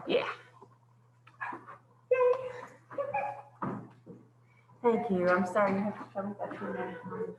Yeah. Thank you. I'm sorry you have to show me that too.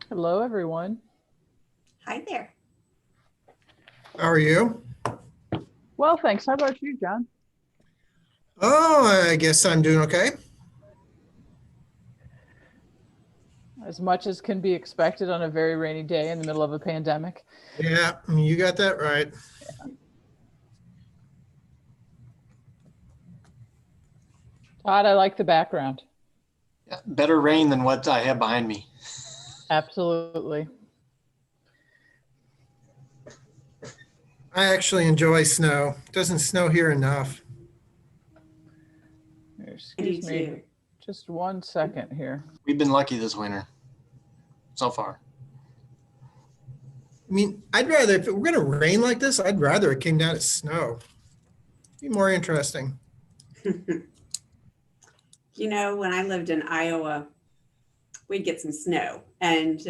Hello, everyone. Hi there. How are you? Well, thanks. How about you, John? Oh, I guess I'm doing okay. As much as can be expected on a very rainy day in the middle of a pandemic. Yeah, you got that right. Todd, I like the background. Yeah, better rain than what I have behind me. Absolutely. I actually enjoy snow. It doesn't snow here enough. Excuse me, too. just 1 second here. We've been lucky this winter so far. I mean, I'd rather, if it were going to rain like this, I'd rather it came down as snow. Be more interesting. You know, when I lived in Iowa, we'd get some snow. And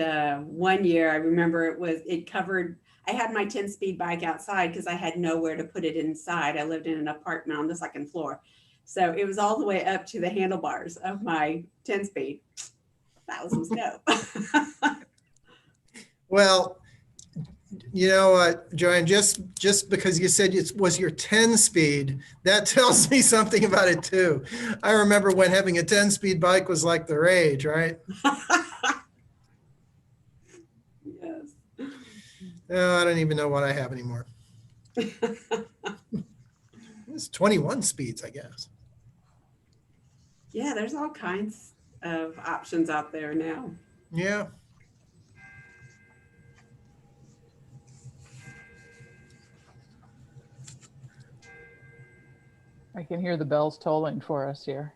one year I remember it covered, I had my 10-speed bike outside because I had nowhere to put it inside. I lived in an apartment on the second floor. So it was all the way up to the handlebars of my 10-speed. That was some snow. Well, you know what, Joanne, just because you said it was your 10 speed, that tells me something about it too. I remember when having a 10 speed bike was like the rage, right? Yes. No, I don't even know what I have anymore. It's 21 speeds, I guess. Yeah, there's all kinds of options out there now. Yeah. I can hear the bells tolling for us here.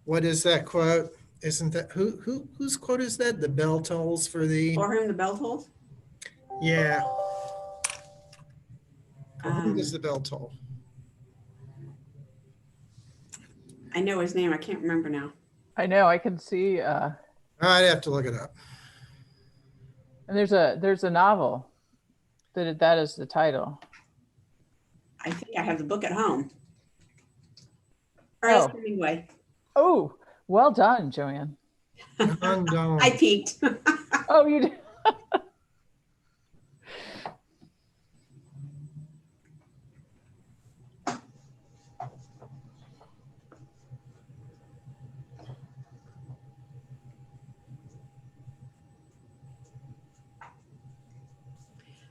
What is that quote? Isn't that whose quote is that? The bell tolls for the For whom the bell tolls? yeah. For whom does the bell toll? I know his name. I can't remember now. I know, I can see, I'd have to look it up. and there's a novel that is the title. I think I have the book at home. Oh. Ernest Hemingway. Oh, well done, Joanne. I peeked. Oh, you did.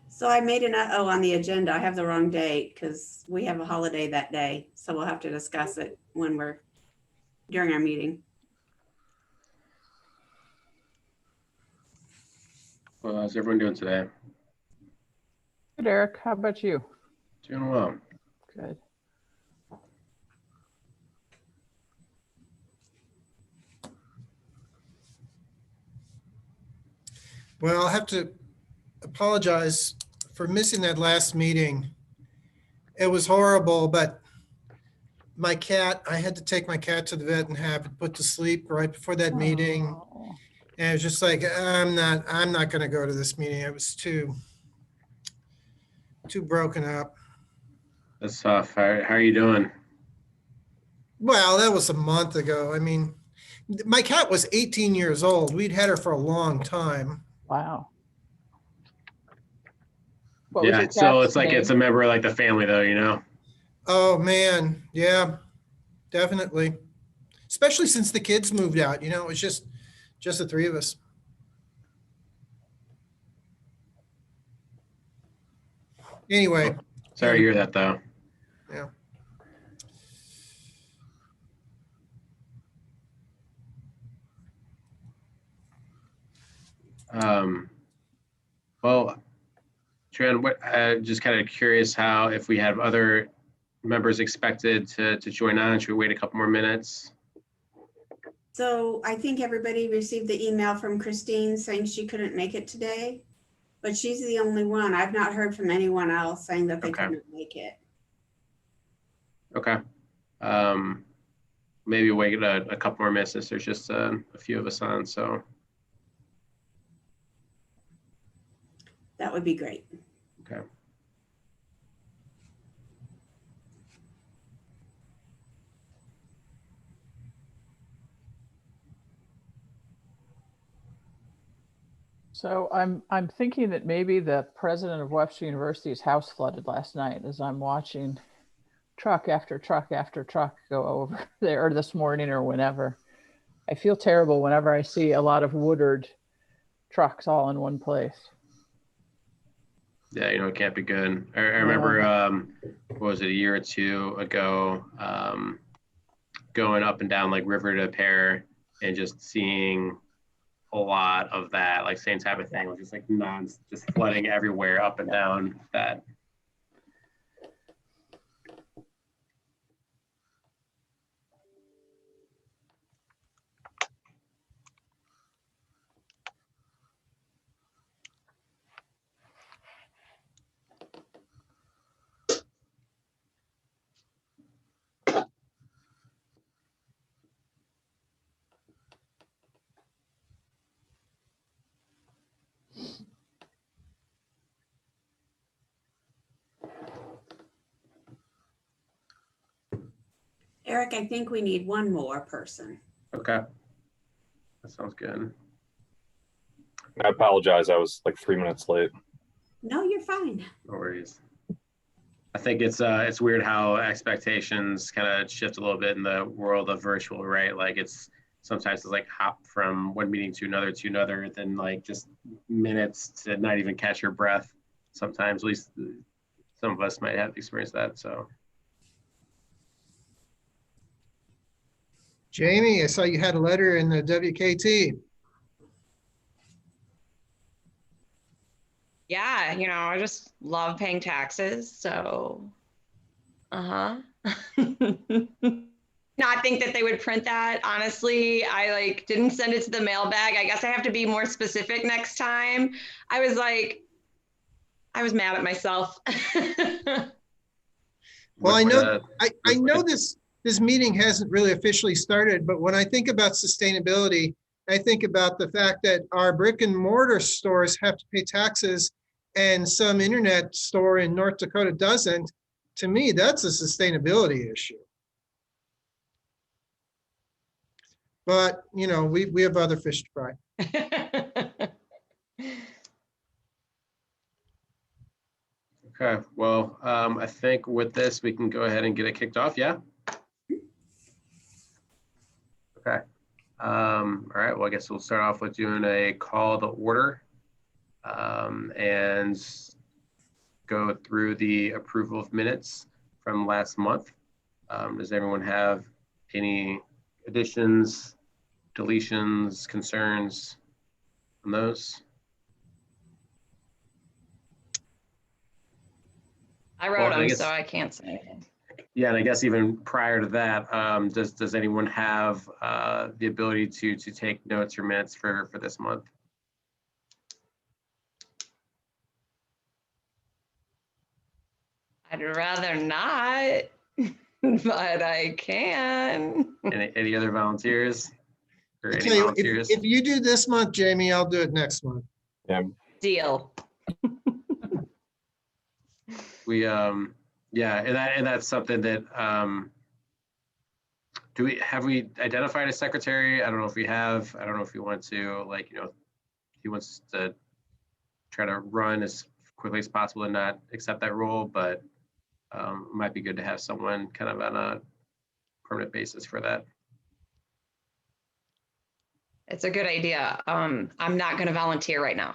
So I made an uh-oh on the agenda. I have the wrong date because we have a holiday that day. So we'll have to discuss it when during our meeting. Well, how's everyone doing today? Good, Eric. How about you? Doing well. Good. Well, I'll have to apologize for missing that last meeting. It was horrible, but my cat, I had to take my cat to the vet and have it put to sleep right before that meeting. Oh. And it was just like, I'm not going to go to this meeting. It was too too broken up. That's tough. How are you doing? Well, that was a month ago. I mean, my cat was 18 years old. We'd had her for a long time. Wow. What was Yeah, your so cat's it's like it's name? a member of like the family though, you know? Oh, man. Yeah, definitely. Especially since the kids moved out, it was just the three of us. Anyway, Sorry to hear that though. yeah. Well, Tran, just kind of curious how, if we have other members expected to join on, should we wait a couple more minutes? So I think everybody received the email from Christine saying she couldn't make it today, but she's the only one. I've not heard from anyone else saying that they Okay. couldn't make it. Okay. Maybe wait a couple more minutes since there's just a few of us on, so. That would be great. Okay. So I'm thinking that maybe the president of Webster University's house flooded last night as I'm watching truck after truck after truck go over there, or this morning or whenever. I feel terrible whenever I see a lot of Woodard trucks all in one place. Yeah, it can't be good. I remember, what was it, a year or two ago, going up and down like River to Pear and just seeing a lot of that, like same type of thing, like just like just flooding everywhere up and down that. Eric, I think we need one more person. Okay. That sounds good. I apologize. I was like 3 minutes late. No, you're fine. No worries. I think it's weird how expectations kind of shift a little bit in the world of virtual, right? Like sometimes it's like hop from one meeting to another, then like just minutes to not even catch your breath. Sometimes, at least some of us might have experienced that, so. Jamie, I saw you had a letter in the WKT. Yeah, I just love paying taxes. So, not think that they would print that. Honestly, I didn't send it to the mailbag. I guess I have to be more specific next time. I was mad at myself. Well, I know this meeting hasn't really officially started, but when I think about sustainability, I think about the fact that our brick and mortar stores have to pay taxes and some internet store in North Dakota doesn't. To me, that's a sustainability issue. But, we have other fish to fry. Okay, well, I think with this, we can go ahead and get it kicked off, yeah? Okay. All right, well, I guess we'll start off with doing a call to order and go through the approval of minutes from last month. Does everyone have any additions, deletions, concerns on those? I wrote Well, I them, guess- so I can't say anything. Yeah, and I guess even prior to that, does anyone have the ability to take notes or minutes for this month? I'd rather not, but I can. Any other volunteers? Or I any tell you, volunteers? if you do this month, Jamie, I'll do it next month. Deal. We, yeah, and that's something that, have we identified a secretary? I don't know if we have. I don't know if we want to, like, he wants to try to run as quickly as possible and not accept that role, but it might be good to have someone kind of on a permanent basis for that. It's a good idea. I'm not going to volunteer right now.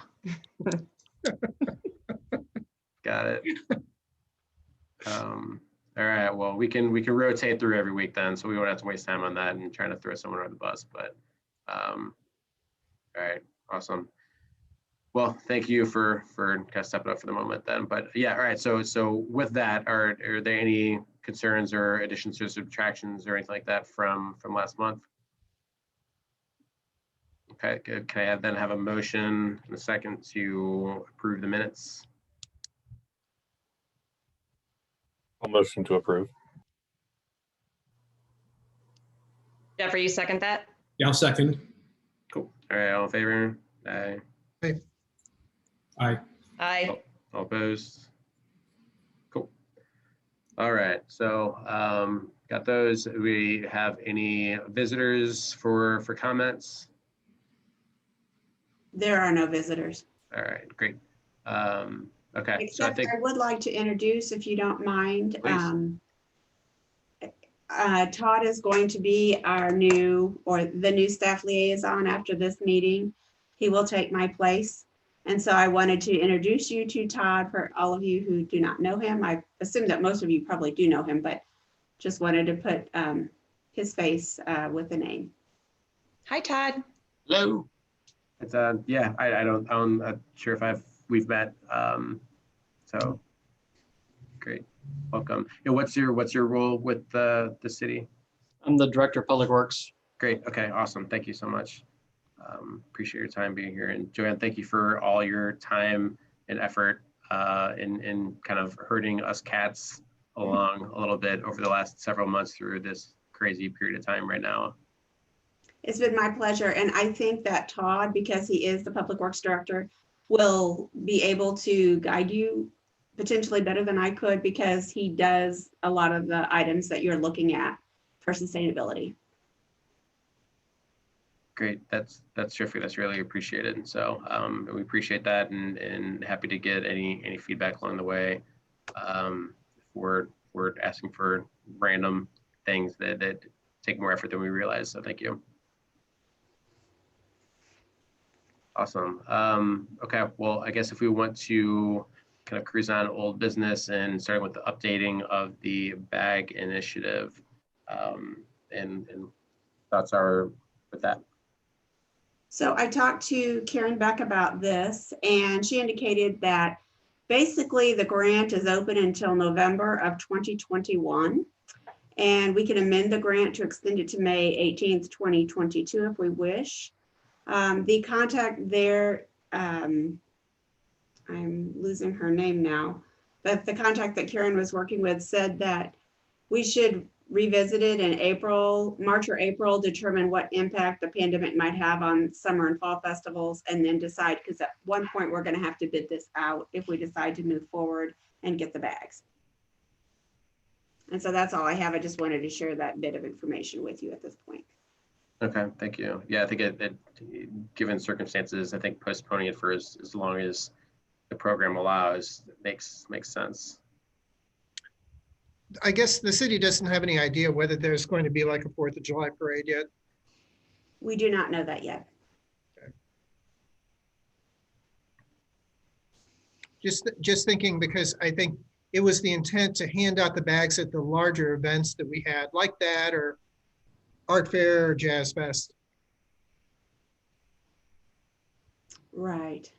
Got it. All right. Well, we can rotate through every week then, so we won't have to waste time on that and trying to throw someone under the bus. But all right, awesome. Well, thank you for kind of stepping up for the moment then. But yeah, all right. So with that, are there any concerns or additions or subtractions or anything like that from last month? Okay, good. Can I then have a motion in a second to approve the minutes? I'll motion to approve. Jeffrey, you second that? Yeah, I'll second. Cool. All right, all in favor? Aye. Aye. Aye. All opposed? Cool. All right, so got those. Do we have any visitors for comments? There are no visitors. All right, great. Okay, so I Except think, I would like to introduce, if you don't mind. Please. Todd is going to be the new staff liaison after this meeting. He will take my place. And so I wanted to introduce you to Todd for all of you who do not know him. I assume that most of you probably do know him, but just wanted to put his face with the name. Hi, Todd. Hello. it's yeah, I'm not sure if we've met. So great, welcome. And what's your role with the city? I'm the Director of Public Works. Great. Okay. Awesome. Thank you so much. Appreciate your time being here. And Joanne, thank you for all your time and effort in kind of herding us cats along a little bit over the last several months through this crazy period of time right now. It's been my pleasure. And I think that Todd, because he is the Public Works Director, will be able to guide you potentially better than I could, because he does a lot of the items that you're looking at for sustainability. Great. That's terrific. That's really appreciated. And so we appreciate that and happy to get any feedback along the way. We're asking for random things that take more effort than we realize. So thank you. Awesome. Okay. Well, I guess if we want to kind of cruise on old business and starting with the updating of the bag initiative, and thoughts are with that. So I talked to Karen Beck about this, and she indicated that basically the grant is open until November of 2021. And we can amend the grant to extend it to May 18th, 2022 if we wish. The contact there, I'm losing her name now, but the contact that Karen was working with said that we should revisit it in March or April, determine what impact the pandemic might have on summer and fall festivals, and then decide, because at one point we're going to have to bid this out if we decide to move forward and get the bags. And so that's all I have. I just wanted to share that bit of information with you at this point. Okay, thank you. Yeah, I think it given circumstances, I think postponing it for as long as the program allows makes sense. I guess the city doesn't have any idea whether there's going to be like a 4th of July parade yet. We do not know that yet. Okay. Just thinking, because I think it was the intent to hand out the bags at the larger events that we had, like that, or Art Fair or Jazz Fest. Right.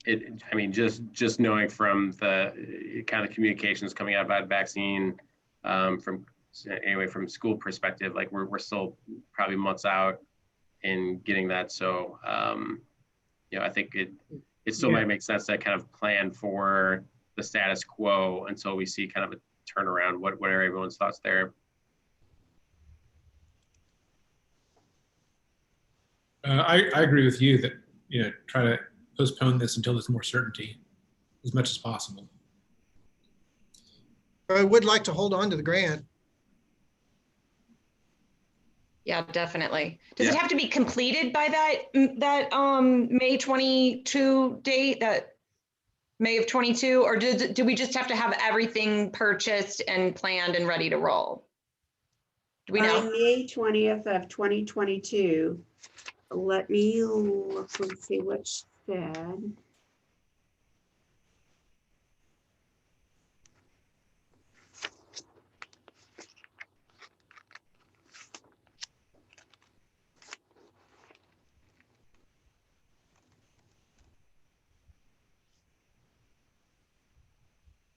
I mean, just knowing from the kind of communications coming out about vaccine, from school perspective, like we're still probably months out in getting that. So, I think it still might make sense to kind of plan for the status quo until we see kind of a turnaround. What are everyone's thoughts there? I agree with you that, try to postpone this until there's more certainty. as much as possible. I would like to hold on to the grant. Yeah, definitely. Does it Yeah. have to be completed by that May 22 date, that May of 22, or do we just have to have everything purchased and planned and ready to roll? Do we By know? May 20th of 2022, let me look and see what she said.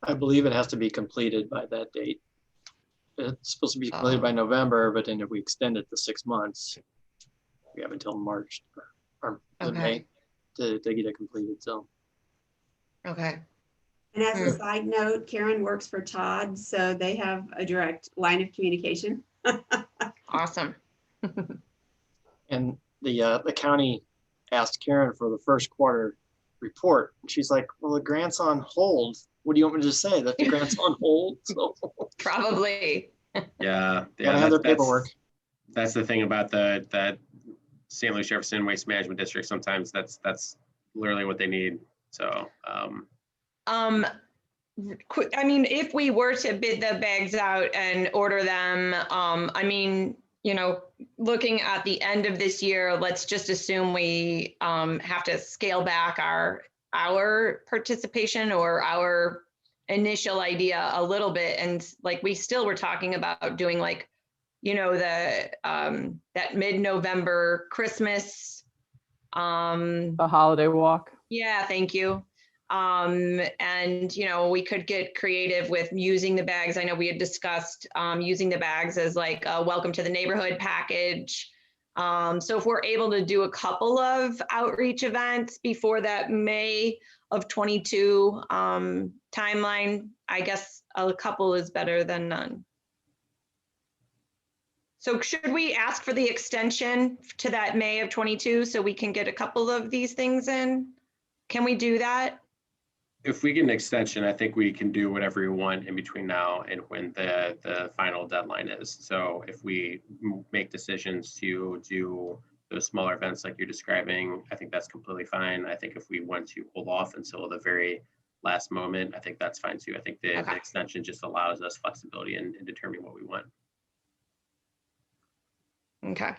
I believe it has to be completed by that date. It's supposed to be completed by November, but then if we extend it to 6 months, we have until March or is it May to get it completed. So Okay. And as a side note, Karen works for Todd, so they have a direct line of communication. Awesome. and the county asked Karen for the first quarter report, and she's like, "Well, the grant's on hold. What do you want me to say? That the grant's on hold?" So Probably. Yeah. gotta have their paperwork. That's the thing about that St. Louis Jefferson Waste Management District. Sometimes that's literally what they need. So, I mean, if we were to bid the bags out and order them, I mean, you know, looking at the end of this year, let's just assume we have to scale back our participation or our initial idea a little bit. And like, we still were talking about doing like, you know, the that mid-November Christmas. The holiday walk. Yeah, thank you. And, you know, we could get creative with using the bags. I know we had discussed using the bags as like a welcome to the neighborhood package. So if we're able to do a couple of outreach events before that May of 22 timeline, I guess a couple is better than none. So should we ask for the extension to that May of 22 so we can get a couple of these things in? Can we do that? if we get an extension, I think we can do whatever we want in between now and when the final deadline is. So if we make decisions to do those smaller events like you're describing, I think that's completely fine. I think if we want to hold off until the very last moment, I think that's fine too. I think the extension just allows us flexibility in determining what we want. Okay.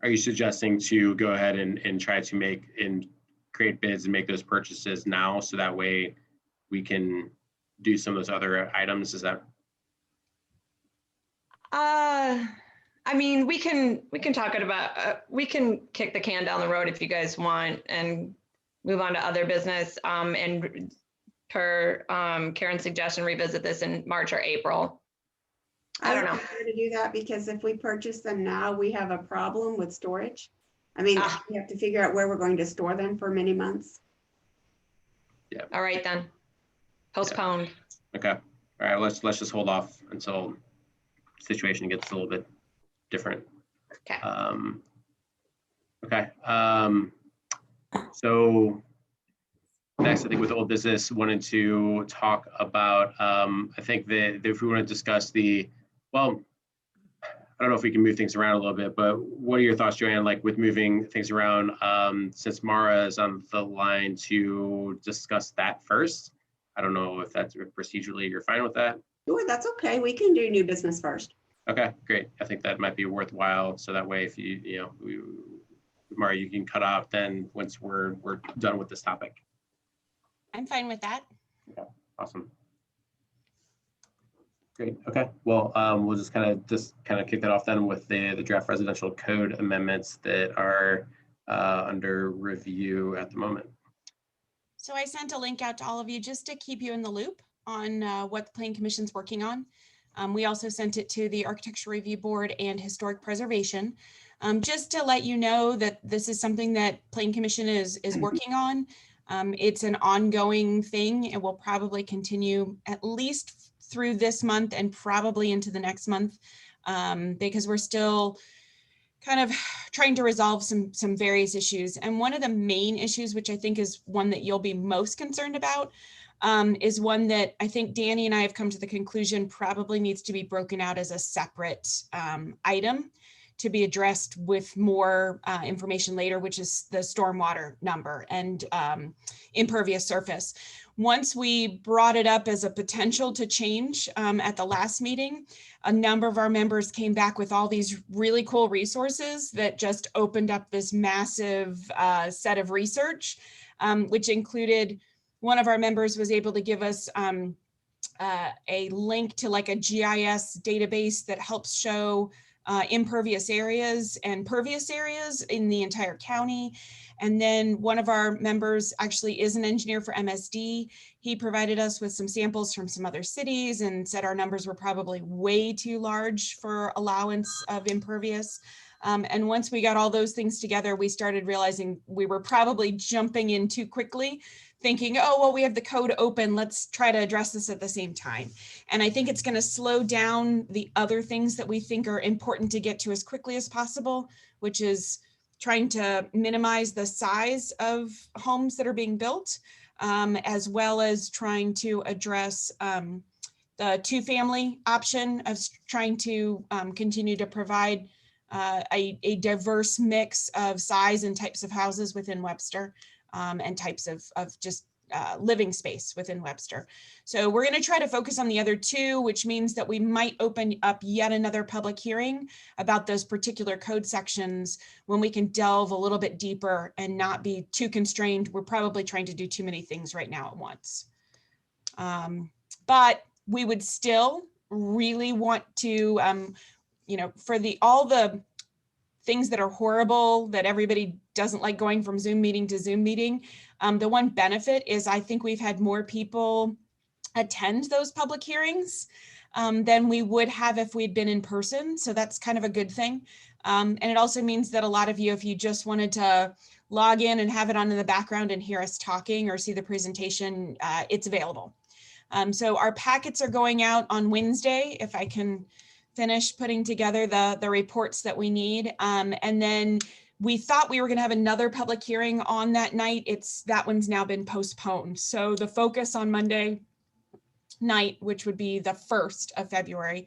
Are you suggesting to go ahead and try to make and create bids and make those purchases now so that way we can do some of those other items? Is that? I mean, we can talk about, we can kick the can down the road if you guys want and move on to other business. And per Karen's suggestion, revisit this in March or April. I don't know. prefer to do that because if we purchase them now, we have a problem with storage. I mean, we have to figure out where we're going to store them for many months. Yeah. All right, then. Postponed. Yeah. Okay. All right. Let's just hold off until the situation gets a little bit different. Okay. Okay. So next, I think with old business, wanted to talk about, I think that if we want to discuss well, I don't know if we can move things around a little bit, but what are your thoughts, Joanne, like with moving things around, since Mara is on the line to discuss that first? I don't know if that's procedurally, you're fine with that? Sure, that's okay. We can do new business first. Okay, great. I think that might be worthwhile. So that way, if Mara, you can cut out then once we're done with this topic. I'm fine with that. Okay, awesome. Great. Okay. Well, we'll just kind of kick that off then with the draft residential code amendments that are under review at the moment. So I sent a link out to all of you just to keep you in the loop on what the Planning Commission's working on. We also sent it to the Architecture Review Board and Historic Preservation, just to let you know that this is something that Planning Commission is working on. It's an ongoing thing. It will probably continue at least through this month and probably into the next month, because we're still kind of trying to resolve some various issues. And one of the main issues, which I think is one that you'll be most concerned about, is one that I think Danny and I have come to the conclusion probably needs to be broken out as a separate item to be addressed with more information later, which is the stormwater number and impervious surface. Once we brought it up as a potential to change at the last meeting, a number of our members came back with all these really cool resources that just opened up this massive set of research, which included, one of our members was able to give us a link to like a GIS database that helps show impervious areas and pervious areas in the entire county. And then one of our members actually is an engineer for MSD. He provided us with some samples from some other cities and said our numbers were probably way too large for allowance of impervious. And once we got all those things together, we started realizing we were probably jumping in too quickly, thinking, oh, well, we have the code open, let's try to address this at the same time. And I think it's going to slow down the other things that we think are important to get to as quickly as possible, which is trying to minimize the size of homes that are being built, as well as trying to address the two-family option of trying to continue to provide a diverse mix of size and types of houses within Webster, and types of just living space within Webster. So we're going to try to focus on the other two, which means that we might open up yet another public hearing about those particular code sections when we can delve a little bit deeper and not be too constrained. We're probably trying to do too many things right now at once. But we would still really want to, for all the things that are horrible, that everybody doesn't like going from Zoom meeting to Zoom meeting. The one benefit is I think we've had more people attend those public hearings than we would have if we'd been in person. So that's kind of a good thing. And it also means that a lot of you, if you just wanted to log in and have it on in the background and hear us talking or see the presentation, it's available. So our packets are going out on Wednesday, if I can finish putting together the reports that we need. And then we thought we were going to have another public hearing on that night. That one's now been postponed. So the focus on Monday night, which would be the 1st of February,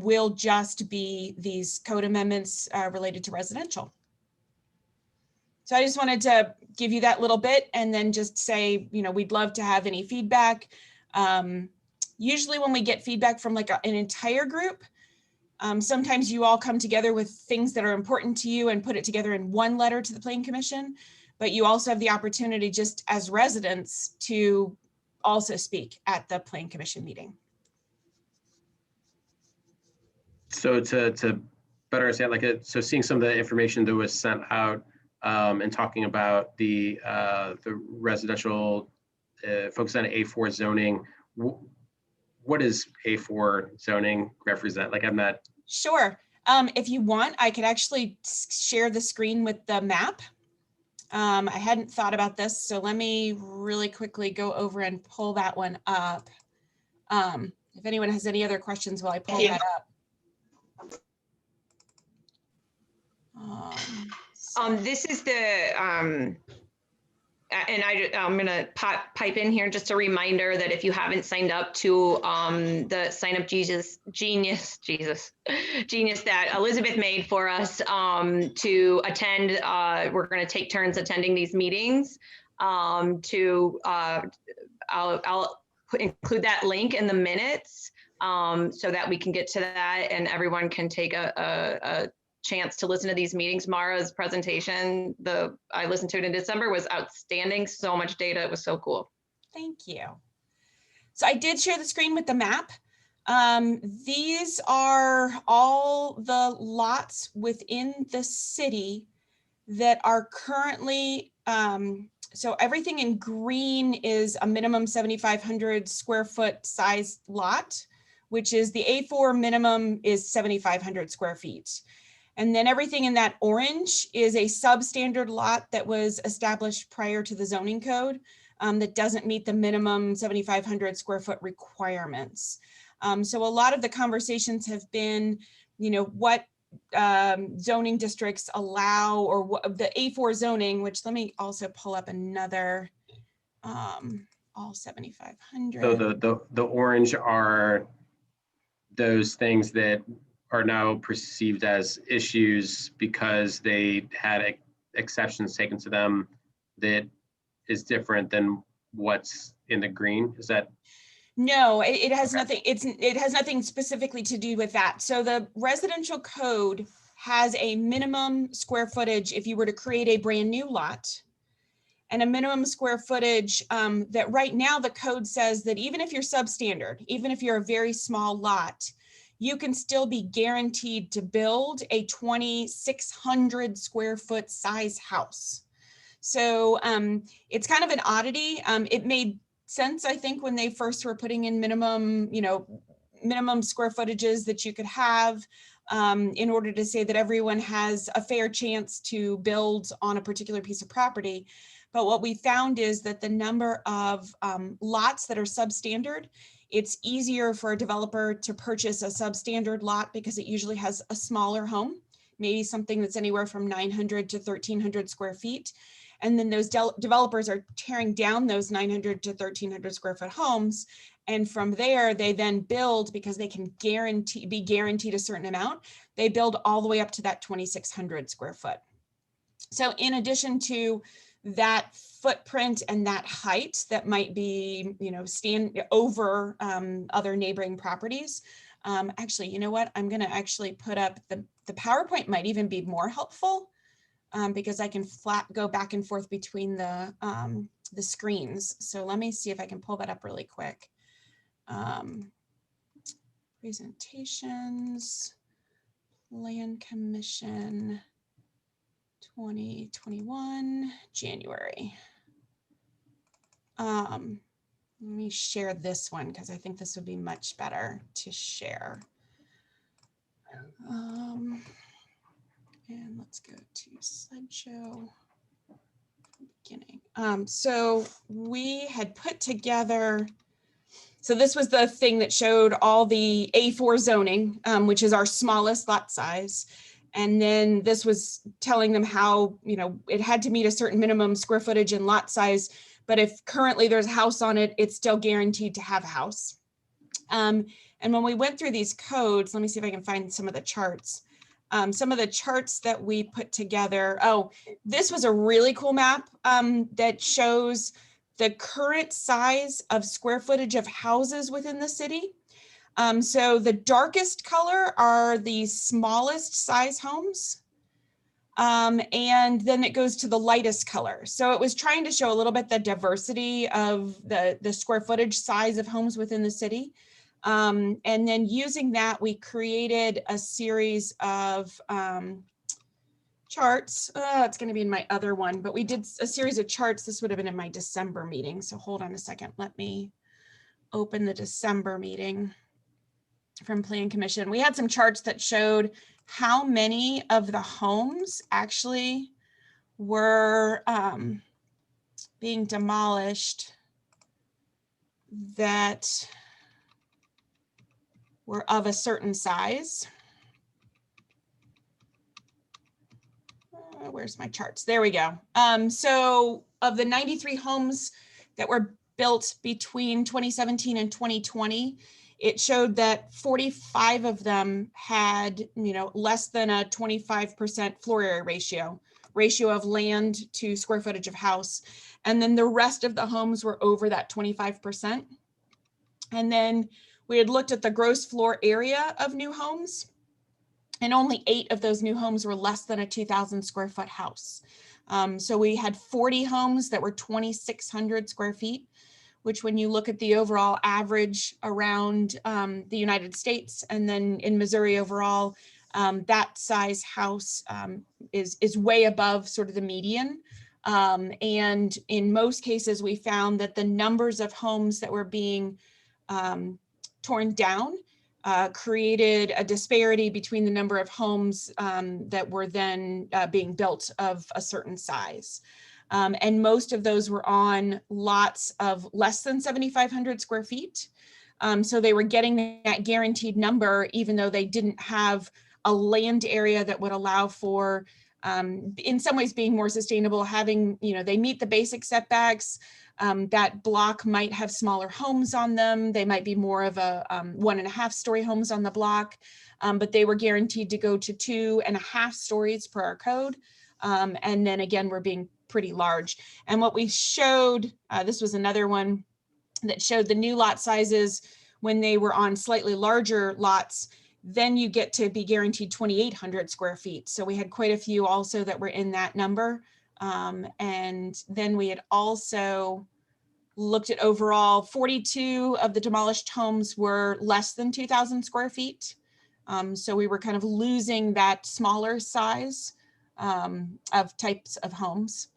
will just be these code amendments related to residential. So I just wanted to give you that little bit and then just say, we'd love to have any feedback. Usually when we get feedback from like an entire group, sometimes you all come together with things that are important to you and put it together in one letter to the Planning Commission, but you also have the opportunity just as residents to also speak at the Planning Commission meeting. So to better understand, so seeing some of the information that was sent out and talking about the residential focus on A4 zoning, what does A4 zoning represent? I'm not. Sure. If you want, I could actually share the screen with the map. I hadn't thought about this, so let me really quickly go over and pull that one up. If anyone has any other questions while I pull that up. This is the, and I'm going to pipe in here just a reminder that if you haven't signed up to the Sign Up Genius that Elizabeth made for us to attend, we're going to take turns attending these meetings. I'll include that link in the minutes so that we can get to that and everyone can take a chance to listen to these meetings. Mara's presentation, I listened to it in December, was outstanding. So much data, it was so cool. Thank you. So I did share the screen with the map. These are all the lots within the city that are currently, so everything in green is a minimum 7,500 square foot size lot, which is the A4 minimum is 7,500 square feet. And then everything in that orange is a substandard lot that was established prior to the zoning code that doesn't meet the minimum 7,500 square foot requirements. So a lot of the conversations have been, what zoning districts allow, or the A4 zoning, which let me also pull up another, all 7,500. So the orange are those things that are now perceived as issues because they had exceptions taken to them that is different than what's in the green. Is that? No, it has Okay. nothing, it has nothing specifically to do with that. So the residential code has a minimum square footage if you were to create a brand new lot, and a minimum square footage that right now the code says that even if you're substandard, even if you're a very small lot, you can still be guaranteed to build a 2,600 square foot size house. So it's kind of an oddity. It made sense, I think, when they first were putting in minimum, minimum square footages that you could have in order to say that everyone has a fair chance to build on a particular piece of property. But what we found is that the number of lots that are substandard, it's easier for a developer to purchase a substandard lot because it usually has a smaller home, maybe something that's anywhere from 900 to 1,300 square feet. And then those developers are tearing down those 900 to 1,300 square foot homes. And from there, they then build, because they can be guaranteed a certain amount, they build all the way up to that 2,600 square foot. So in addition to that footprint and that height that might be, stand over other neighboring properties. Actually, you know what? I'm going to actually put up the PowerPoint might even be more helpful because I can go back and forth between the screens. So let me see if I can pull that up really quick. Presentations, Land Commission. 2021, January. Let me share this one because I think this would be much better to share. And let's go to slideshow beginning. So we had put together, so this was the thing that showed all the A4 zoning, which is our smallest lot size. And then this was telling them how, it had to meet a certain minimum square footage and lot size, but if currently there's a house on it, it's still guaranteed to have a house. And when we went through these codes, let me see if I can find some of the charts. Some of the charts that we put together. Oh, this was a really cool map that shows the current size of square footage of houses within the city. So the darkest color are the smallest size homes. And then it goes to the lightest color. So it was trying to show a little bit the diversity of the square footage size of homes within the city. And then using that, we created a series of charts. It's going to be in my other one, but we did a series of charts. This would have been in my December meeting. So hold on a second. Let me open the December meeting from Plan Commission. We had some charts that showed how many of the homes actually were being demolished that were of a certain size. Where's my charts? There we go. So of the 93 homes that were built between 2017 and 2020, it showed that 45 of them had, less than a 25% floor area ratio of land to square footage of house. And then the rest of the homes were over that 25%. And then we had looked at the gross floor area of new homes, and only 8 of those new homes were less than a 2,000 square foot house. So we had 40 homes that were 2,600 square feet, which when you look at the overall average around the United States and then in Missouri overall, that size house is way above sort of the median. And in most cases, we found that the numbers of homes that were being torn down created a disparity between the number of homes that were then being built of a certain size. And most of those were on lots of less than 7,500 square feet. So they were getting that guaranteed number, even though they didn't have a land area that would allow for, in some ways being more sustainable, having, they meet the basic setbacks. That block might have smaller homes on them. They might be more of a 1.5 story homes on the block, but they were guaranteed to go to 2.5 stories per our code. And then again, we're being pretty large. And what we showed, this was another one that showed the new lot sizes when they were on slightly larger lots, then you get to be guaranteed 2,800 square feet. So we had quite a few also that were in that number. And then we had also looked at overall 42 of the demolished homes were less than 2,000 square feet. So we were kind of losing that smaller size of types of homes.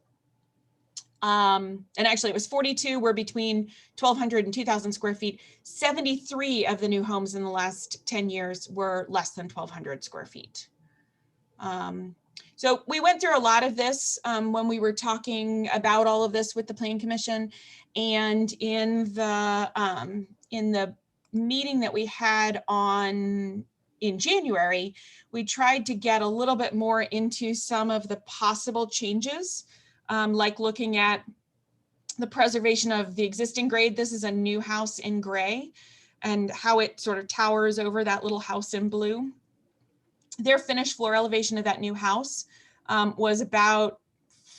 And actually it was 42 were between 1,200 and 2,000 square feet. 73 of the new homes in the last 10 years were less than 1,200 square feet. So we went through a lot of this when we were talking about all of this with the Plan Commission, and in the meeting that we had in January, we tried to get a little bit more into some of the possible changes, like looking at the preservation of the existing grade. This is a new house in gray, and how it sort of towers over that little house in blue. Their finished floor elevation of that new house was about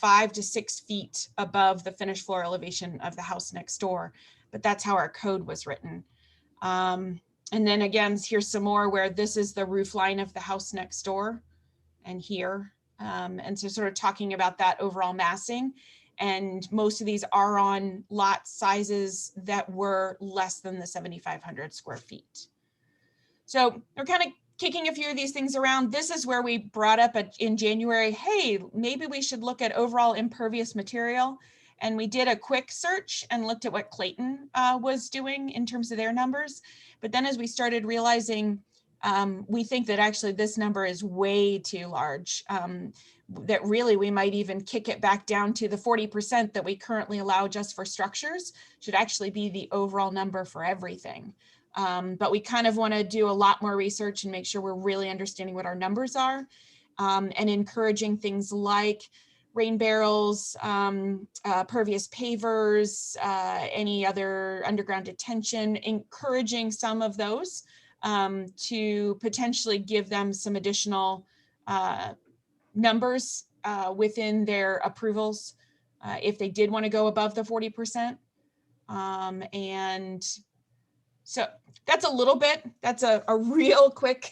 5 to 6 feet above the finished floor elevation of the house next door, but that's how our code was written. And then again, here's some more where this is the roof line of the house next door and here. And so sort of talking about that overall massing, and most of these are on lot sizes that were less than the 7,500 square feet. So we're kind of kicking a few of these things around. This is where we brought up in January, hey, maybe we should look at overall impervious material. And we did a quick search and looked at what Clayton was doing in terms of their numbers. But then as we started realizing, we think that actually this number is way too large, that really we might even kick it back down to the 40% that we currently allow just for structures should actually be the overall number for everything. But we kind of want to do a lot more research and make sure we're really understanding what our numbers are, and encouraging things like rain barrels, pervious pavers, any other underground detention, encouraging some of those to potentially give them some additional numbers within their approvals if they did want to go above the 40%. And so that's a little bit, that's a real quick.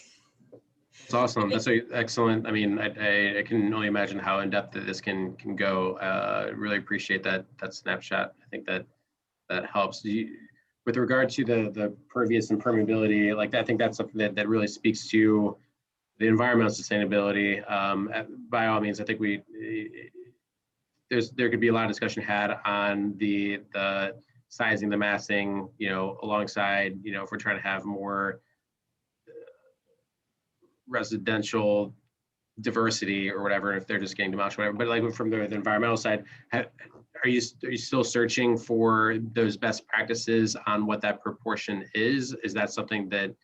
It's awesome. That's excellent. I mean, I can only imagine how in depth that this can go. Really appreciate that snapshot. I think that helps. With regard to the pervious and permeability, like I think that's something that really speaks to the environmental sustainability. By all means, I think there could be a lot of discussion had on the sizing, the massing, alongside, if we're trying to have more residential diversity or whatever, if they're just getting demolished, whatever. But like from the environmental side, are you still searching for those best practices on what that proportion is? Is that something that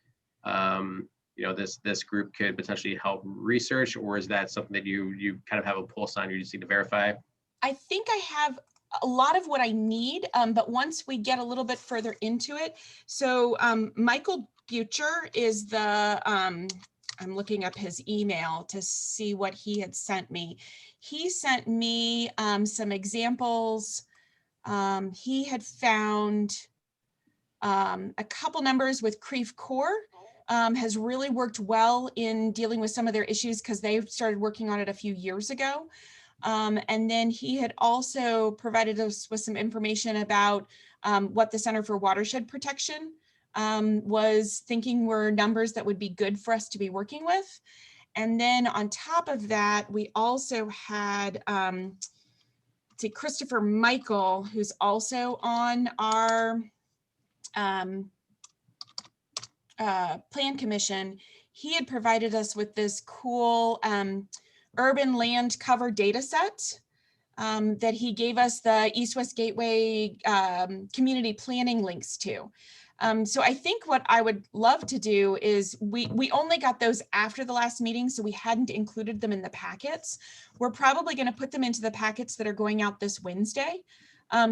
this group could potentially help research, or is that something that you kind of have a pulse on, you just need to verify? I think I have a lot of what I need, but once we get a little bit further into it. So Michael Butcher is I'm looking up his email to see what he had sent me. He sent me some examples. He had found a couple numbers with Creve Coeur, has really worked well in dealing with some of their issues because they started working on it a few years ago. And then he had also provided us with some information about what the Center for Watershed Protection was thinking were numbers that would be good for us to be working with. And then on top of that, we also had Christopher Michael, who's also on our Plan Commission. He had provided us with this cool urban land cover data set that he gave us the East West Gateway community planning links to. So I think what I would love to do is we only got those after the last meeting, so we hadn't included them in the packets. We're probably going to put them into the packets that are going out this Wednesday.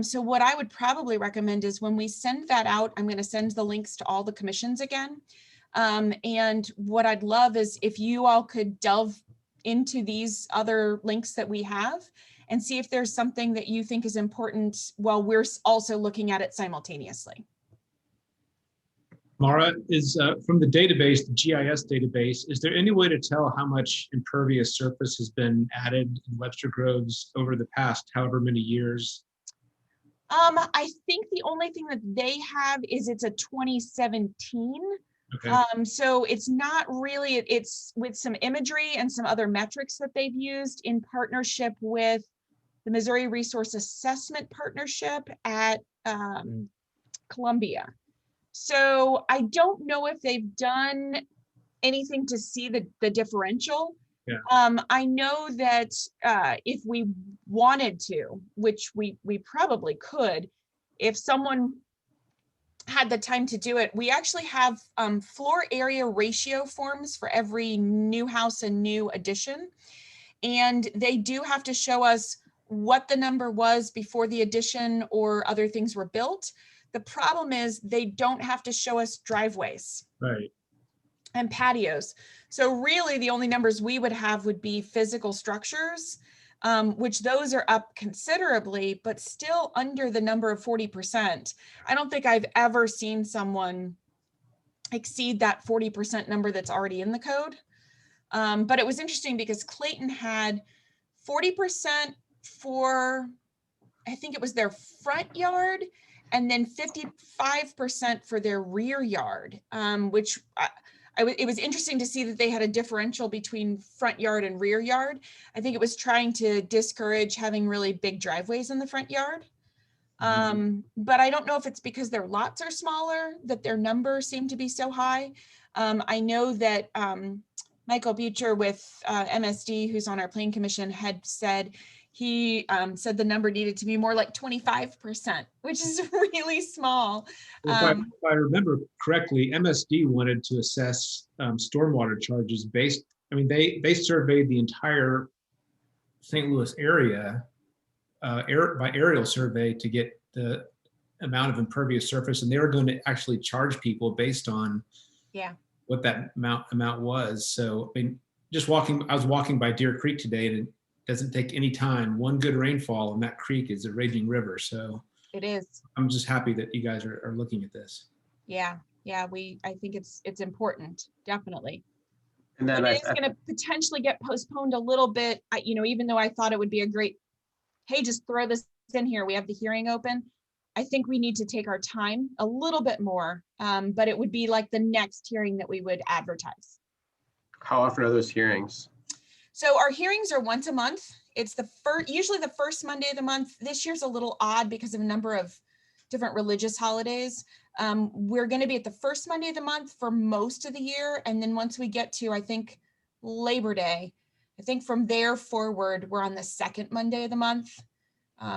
So what I would probably recommend is when we send that out, I'm going to send the links to all the commissions again. And what I'd love is if you all could delve into these other links that we have and see if there's something that you think is important while we're also looking at it simultaneously. Mara, is from the database, the GIS database, is there any way to tell how much impervious surface has been added in Webster Groves over the past however many years? I think the only thing that they have is it's a 2017. Okay. So it's not really, it's with some imagery and some other metrics that they've used in partnership with the Missouri Resource Assessment Partnership at Columbia. So I don't know if they've done anything to see the differential. Yeah. I know that if we wanted to, which we probably could, if someone had the time to do it, we actually have floor area ratio forms for every new house and new addition. And they do have to show us what the number was before the addition or other things were built. The problem is they don't have to show us driveways. Right. And patios. So really the only numbers we would have would be physical structures, which those are up considerably, but still under the number of 40%. I don't think I've ever seen someone exceed that 40% number that's already in the code. But it was interesting because Clayton had 40% for, I think it was their front yard, and then 55% for their rear yard, which it was interesting to see that they had a differential between front yard and rear yard. I think it was trying to discourage having really big driveways in the front yard. But I don't know if it's because their lots are smaller that their numbers seem to be so high. I know that Michael Butcher with MSD, who's on our Plan Commission, had said he said the number needed to be more like 25%, which is really small. If I remember correctly, MSD wanted to assess stormwater charges based, I mean, they surveyed the entire St. Louis area by aerial survey to get the amount of impervious surface, and they were going to actually charge people based on what that amount was. So, I mean, I was walking by Deer Creek today, and it doesn't take any time. One good rainfall and that creek is a raging river. So it is. I'm just happy that you guys are looking at this. Yeah, I think it's important, definitely. And then it's going to potentially get postponed a little bit. Even though I thought it would be a great, hey, just throw this in here. We have the hearing open. I think we need to take our time a little bit more, but it would be like the next hearing that we would advertise. How often are those hearings? So our hearings are once a month. It's usually the first Monday of the month. This year's a little odd because of a number of different religious holidays. We're going to be at the first Monday of the month for most of the year. And then once we get to, I think, Labor Day, I think from there forward, we're on the second Monday of the month,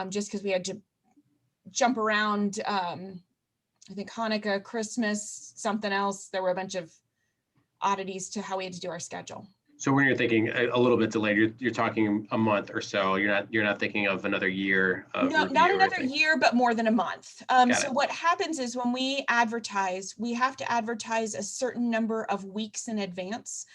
just because we had to jump around, I think Hanukkah, Christmas, something else. There were a bunch of oddities to how we had to do our schedule. So when you're thinking a little bit delayed, you're talking a month or so. You're not thinking of another year. No, not another year, but more than a month. So what happens is when we advertise, we have to advertise a certain number of weeks in advance.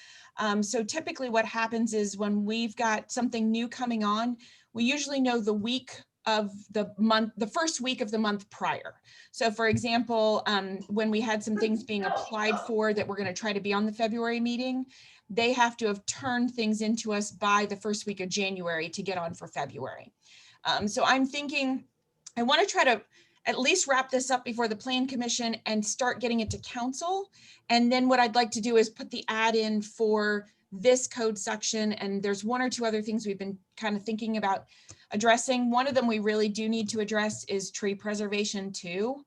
So typically what happens is when we've got something new coming on, we usually know the week of the month, the first week of the month prior. So for example, when we had some things being applied for that we're going to try to be on the February meeting, they have to have turned things into us by the first week of January to get on for February. So I'm thinking I want to try to at least wrap this up before the Plan Commission and start getting it to council. And then what I'd like to do is put the ad in for this code section. And there's one or two other things we've been kind of thinking about addressing. One of them we really do need to address is tree preservation too.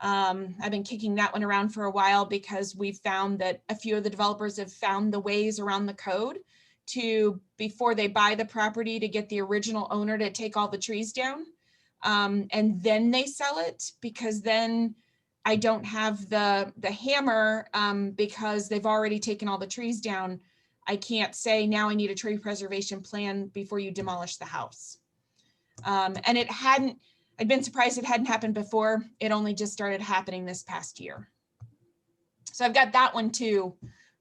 I've been kicking that one around for a while because we've found that a few of the developers have found the ways around the code to, before they buy the property, to get the original owner to take all the trees down. And then they sell it, because then I don't have the hammer because they've already taken all the trees down. I can't say now I need a tree preservation plan before you demolish the house. And I'd been surprised it hadn't happened before. It only just started happening this past year. So I've got that one too.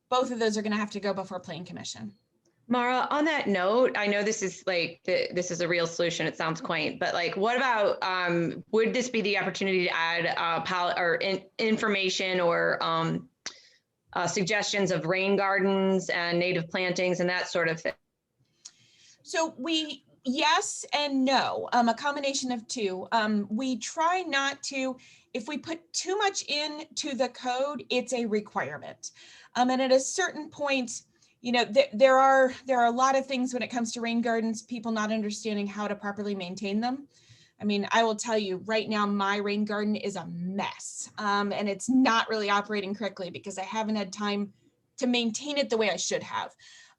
Both of those are going to have to go before Plan Commission. Mara, on that note, I know this is like, this is a real solution. It sounds quaint, but like, what about, would this be the opportunity to add information or suggestions of rain gardens and native plantings and that sort of thing? So yes and no, a combination of two. We try not to, if we put too much into the code, it's a requirement. And at a certain point, you know, there are a lot of things when it comes to rain gardens, people not understanding how to properly maintain them. I mean, I will tell you right now, my rain garden is a mess, and it's not really operating correctly because I haven't had time to maintain it the way I should have.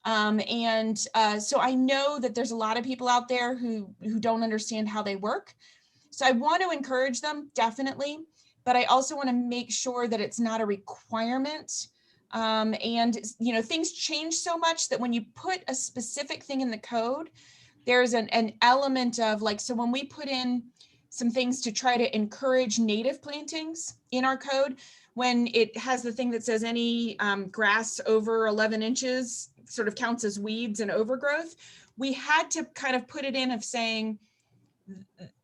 So I know that there's a lot of people out there who don't understand how they work. So I want to encourage them, definitely, but I also want to make sure that it's not a requirement. And, you know, things change so much that when you put a specific thing in the code, there's an element of like, so when we put in some things to try to encourage native plantings in our code, when it has the thing that says any grass over 11 inches sort of counts as weeds and overgrowth, we had to kind of put it in of saying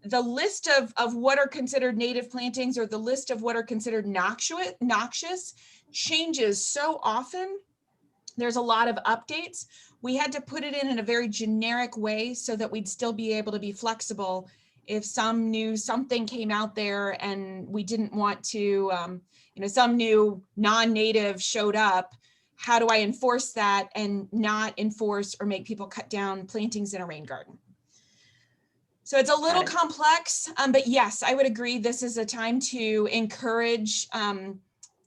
the list of what are considered native plantings or the list of what are considered noxious changes so often. There's a lot of updates. We had to put it in a very generic way so that we'd still be able to be flexible if some new something came out there and we didn't want to, you know, some new non-native showed up. How do I enforce that and not enforce or make people cut down plantings in a rain garden? So it's a little complex, but yes, I would agree. This is a time to encourage.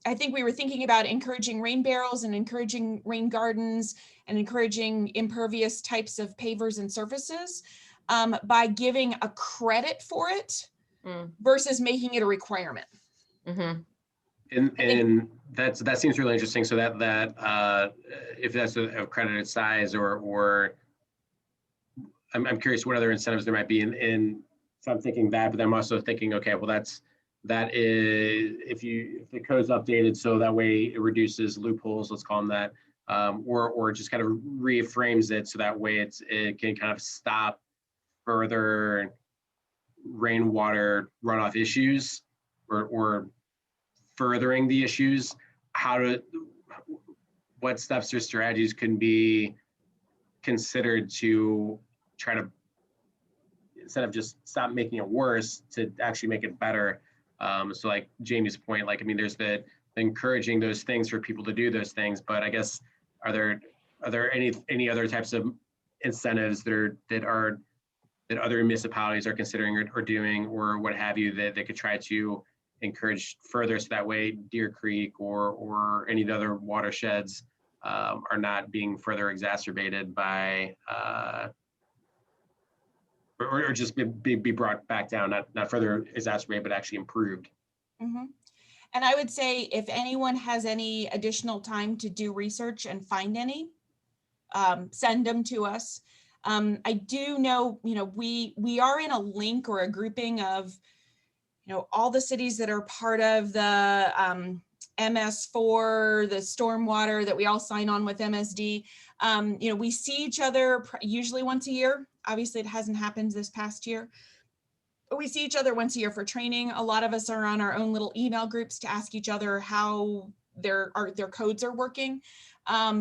I think we were thinking about encouraging rain barrels and encouraging rain gardens and encouraging impervious types of pavers and surfaces by giving a credit for it versus making it a requirement. Mm-hmm. And that seems really interesting. So that if that's a accredited size or I'm curious what other incentives there might be so I'm thinking that, but I'm also thinking, okay, well that is if the code's updated so that way it reduces loopholes, let's call them that, or just kind of reframes it so that way it can kind of stop further rainwater runoff issues or furthering the issues. What steps or strategies can be considered to try to, instead of just stop making it worse, to actually make it better? So like Jamie's point, like, I mean, there's the encouraging those things for people to do those things, but I guess, are there any other types of incentives that other municipalities are considering or doing or what have you that they could try to encourage further so that way Deer Creek or any of the other watersheds are not being further exacerbated by or just be brought back down, not further exacerbated, but actually improved. Mm-hmm. And I would say if anyone has any additional time to do research and find any, send them to us. I do know, you know, we are in a link or a grouping of, you know, all the cities that are part of the MS4, the stormwater that we all sign on with MSD. You know, we see each other usually once a year. Obviously, it hasn't happened this past year. But we see each other once a year for training. A lot of us are on our own little email groups to ask each other how their codes are working.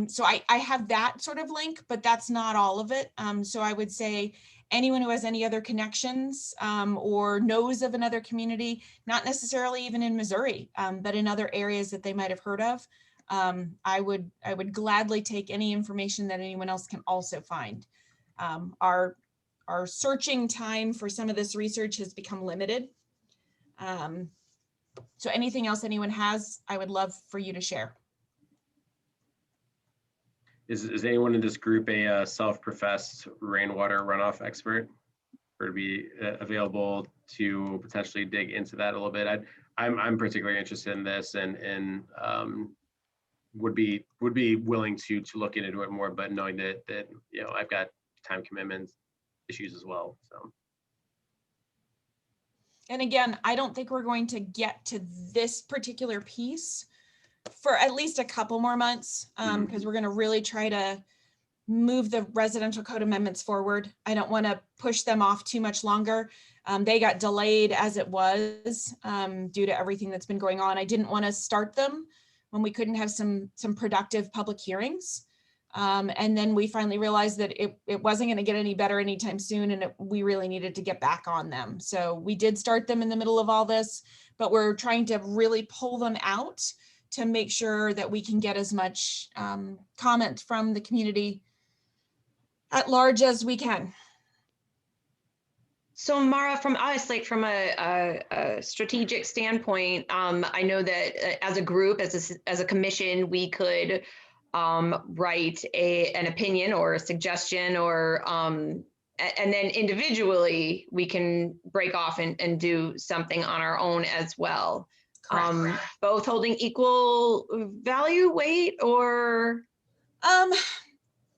So I have that sort of link, but that's not all of it. So I would say anyone who has any other connections or knows of another community, not necessarily even in Missouri, but in other areas that they might have heard of, I would gladly take any information that anyone else can also find. Our searching time for some of this research has become limited. So anything else anyone has, I would love for you to share. Is anyone in this group a self-professed rainwater runoff expert, or to be available to potentially dig into that a little bit? I'm particularly interested in this and would be willing to look into it more, but knowing that you know, I've got time commitments issues as well. So. And again, I don't think we're going to get to this particular piece for at least a couple more months, because we're going to really try to move the residential code amendments forward. I don't want to push them off too much longer. They got delayed as it was due to everything that's been going on. I didn't want to start them when we couldn't have some productive public hearings. And then we finally realized that it wasn't going to get any better anytime soon, and we really needed to get back on them. So we did start them in the middle of all this, but we're trying to really pull them out to make sure that we can get as much comment from the community at large as we can. So Mara, from us, like from a strategic standpoint, I know that as a group, as a commission, we could write an opinion or a suggestion, or and then individually we can break off and do something on our own as well. Both holding equal value, weight, or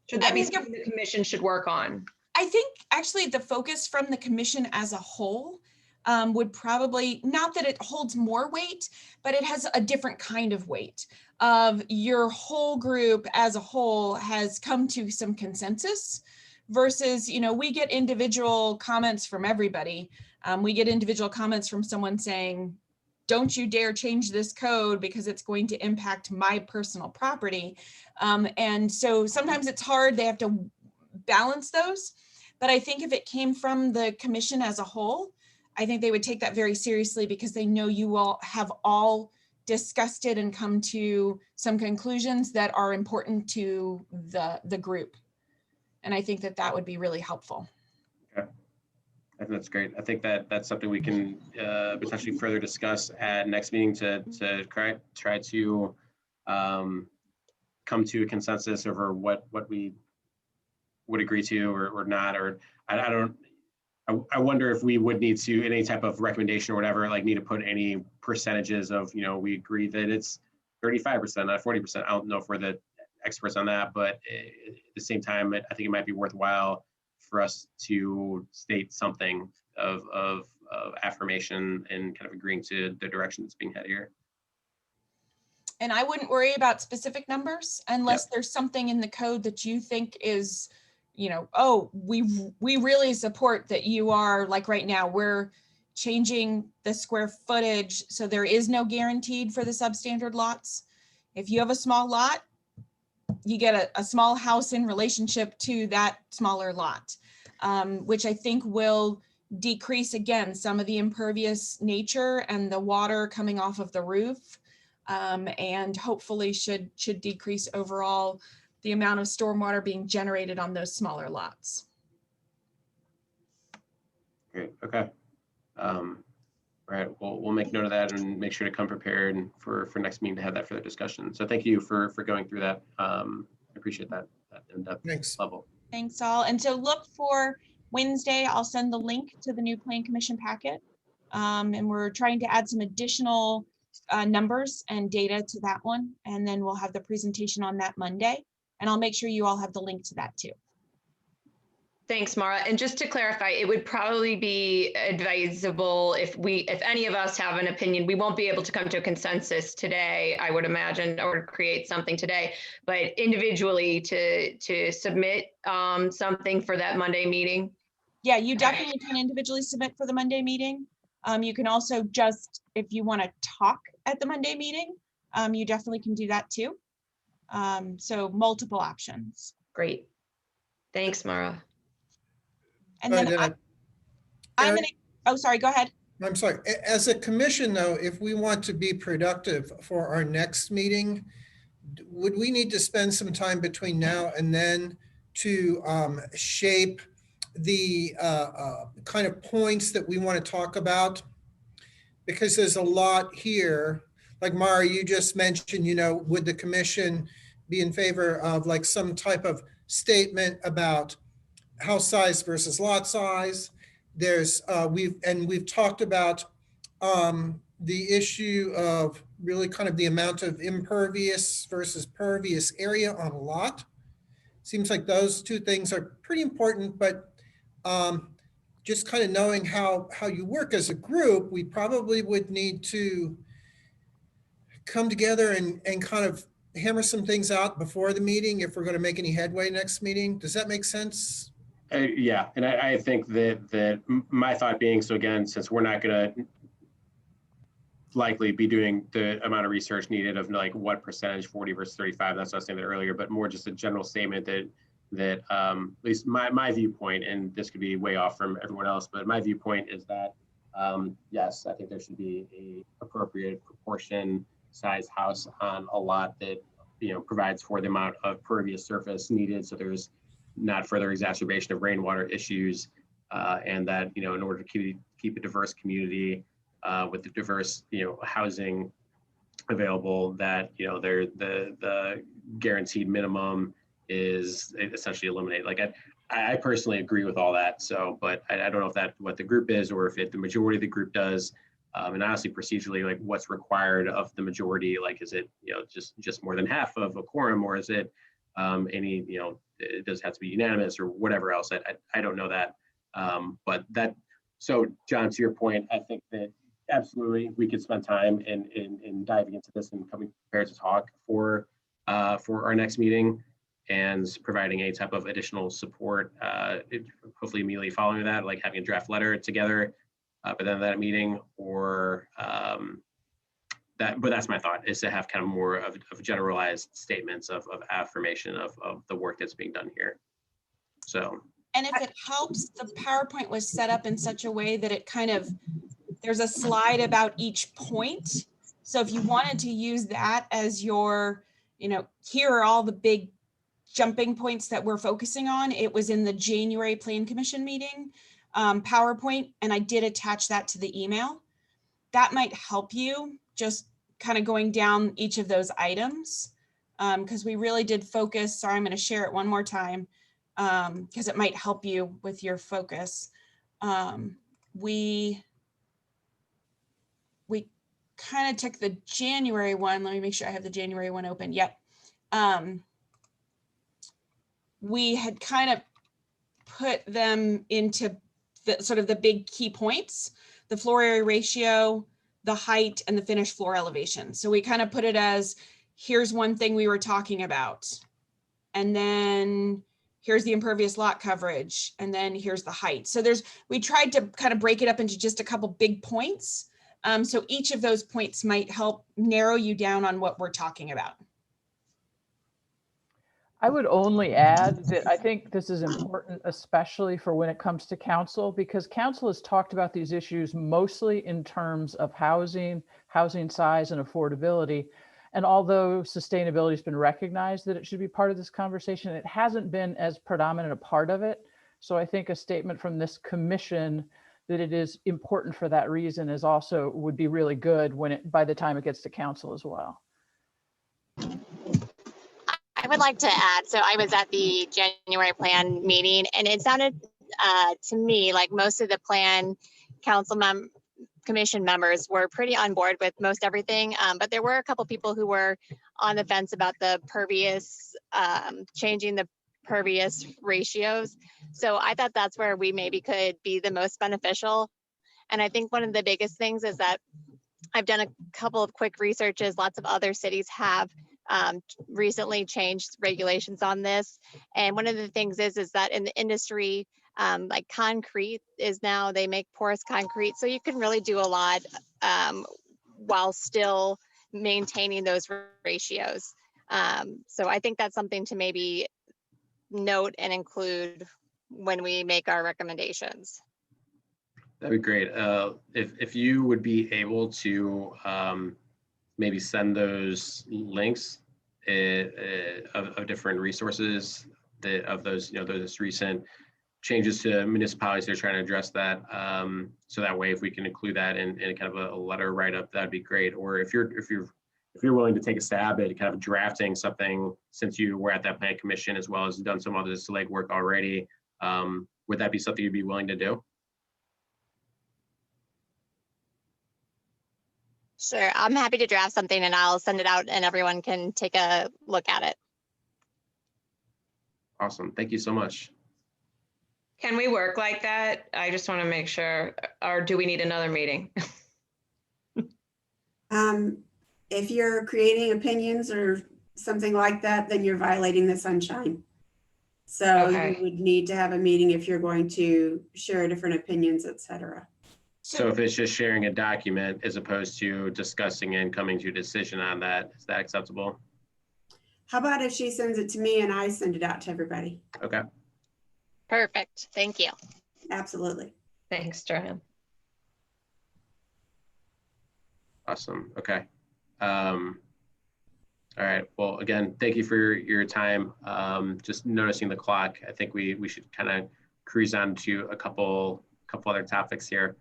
should that be something the commission should work on? I think actually the focus from the commission as a whole would probably, not that it holds more weight, but it has a different kind of weight of your whole group as a whole has come to some consensus versus, you know, we get individual comments from everybody. We get individual comments from someone saying, don't you dare change this code because it's going to impact my personal property. And so sometimes it's hard, they have to balance those. But I think if it came from the commission as a whole, I think they would take that very seriously because they know you all have all discussed it and come to some conclusions that are important to the group. And I think that that would be really helpful. Okay. I think that's great. I think that's something we can potentially further discuss at next meeting to try to come to a consensus over what we would agree to or not, or I wonder if we would need to, any type of recommendation or whatever, like need to put any percentages of, you know, we agree that it's 35%, not 40%. I don't know if we're the experts on that, but at the same time, I think it might be worthwhile for us to state something of affirmation and kind of agreeing to the direction that's being headed here. And I wouldn't worry about specific numbers unless there's something in the code that you think is, you know, oh, we really support that you are, like right now, we're changing the square footage. So there is no guaranteed for the substandard lots. If you have a small lot, you get a small house in relationship to that smaller lot, which I think will decrease, again, some of the impervious nature and the water coming off of the roof, and hopefully should decrease overall the amount of stormwater being generated on those smaller lots. Great. Okay. All right. We'll make note of that and make sure to come prepared for next meeting to have that further discussion. So thank you for going through that. I appreciate that in-depth level. Thanks all. And so look for Wednesday. I'll send the link to the new Plan Commission packet. And we're trying to add some additional numbers and data to that one. And then we'll have the presentation on that Monday. And I'll make sure you all have the link to that too. Thanks, Mara. And just to clarify, it would probably be advisable if any of us have an opinion, we won't be able to come to a consensus today, I would imagine, or create something today, but individually to submit something for that Monday meeting. Yeah, you definitely can individually submit for the Monday meeting. You can also just, if you want to talk at the Monday meeting, you definitely can do that too. So multiple options. Great. Thanks, Mara. And then I'm gonna, oh, sorry, go ahead. I'm sorry. As a commission though, if we want to be productive for our next meeting, would we need to spend some time between now and then to shape the kind of points that we want to talk about? Because there's a lot here. Like Mara, you just mentioned, you know, would the commission be in favor of like some type of statement about house size versus lot size? There's we've talked about the issue of really kind of the amount of impervious versus pervious area on a lot. Seems like those two things are pretty important, but just kind of knowing how you work as a group, we probably would need to come together and kind of hammer some things out before the meeting if we're going to make any headway next meeting. Does that make sense? Yeah, and I think that my thought being, so again, since we're not going to likely be doing the amount of research needed of like what percentage, 40 versus 35, that's what I was saying earlier, but more just a general statement that at least my viewpoint, and this could be way off from everyone else, but my viewpoint is that yes, I think there should be a appropriate proportion size house on a lot that, you know, provides for the amount of pervious surface needed, so there's not further exacerbation of rainwater issues, and that, you know, in order to keep a diverse community with the diverse, you know, housing available, that, you know, the guaranteed minimum is essentially eliminated. Like I personally agree with all that. So, but I don't know if that's what the group is, or if the majority of the group does. And honestly, procedurally, like what's required of the majority, like is it, you know, just more than half of a quorum, or is it any, you know, it does have to be unanimous or whatever else. I don't know that. But that, so John, to your point, I think that absolutely we could spend time in diving into this and coming prepared to talk for our next meeting and providing any type of additional support, hopefully immediately following that, like having a draft letter together, but then that meeting, or that, but that's my thought, is to have kind of more of generalized statements of affirmation of the work that's being done here. So. And if it helps, the PowerPoint was set up in such a way that it kind of, there's a slide about each point. So if you wanted to use that as your, you know, here are all the big jumping points that we're focusing on, it was in the January Plan Commission meeting PowerPoint, and I did attach that to the email. That might help you just kind of going down each of those items, because we really did focus. Sorry, I'm going to share it one more time because it might help you with your focus. We kind of took the January one. Let me make sure I have the January one open. Yep. We had kind of put them into the sort of the big key points, the floor area ratio, the height, and the finished floor elevation. So we kind of put it as, here's one thing we were talking about. And then here's the impervious lot coverage. And then here's the height. So we tried to kind of break it up into just a couple big points. So each of those points might help narrow you down on what we're talking about. I would only add that I think this is important, especially for when it comes to council, because council has talked about these issues mostly in terms of housing size and affordability. And although sustainability has been recognized that it should be part of this conversation, it hasn't been as predominant a part of it. So I think a statement from this commission that it is important for that reason is also would be really good by the time it gets to council as well. I would like to add, so I was at the January plan meeting, and it sounded to me like most of the plan council commission members were pretty on board with most everything, but there were a couple people who were on the fence about the pervious, changing the pervious ratios. So I thought that's where we maybe could be the most beneficial. And I think one of the biggest things is that I've done a couple of quick researches. Lots of other cities have recently changed regulations on this. And one of the things is that in the industry, like concrete is now, they make porous concrete. So you can really do a lot while still maintaining those ratios. So I think that's something to maybe note and include when we make our recommendations. That'd be great. If you would be able to maybe send those links of different resources of those, you know, those recent changes to municipalities that are trying to address that. So that way, if we can include that in kind of a letter write-up, that'd be great. Or if you're willing to take a stab at kind of drafting something, since you were at that plan commission as well as done some other legwork already, would that be something you'd be willing to do? Sure, I'm happy to draft something and I'll send it out and everyone can take a look at it. Awesome. Thank you so much. Can we work like that? I just want to make sure, or do we need another meeting? If you're creating opinions or something like that, then you're violating the sunshine. So Okay. you would need to have a meeting if you're going to share different opinions, et cetera. So if it's just sharing a document as opposed to discussing and coming to a decision on that, is that acceptable? How about if she sends it to me and I send it out to everybody? Okay. Perfect, thank you. Absolutely. Thanks, Joanne. Awesome. Okay. All right. Well, again, thank you for your time. Just noticing the clock, I think we should kind of cruise on to a couple other topics here.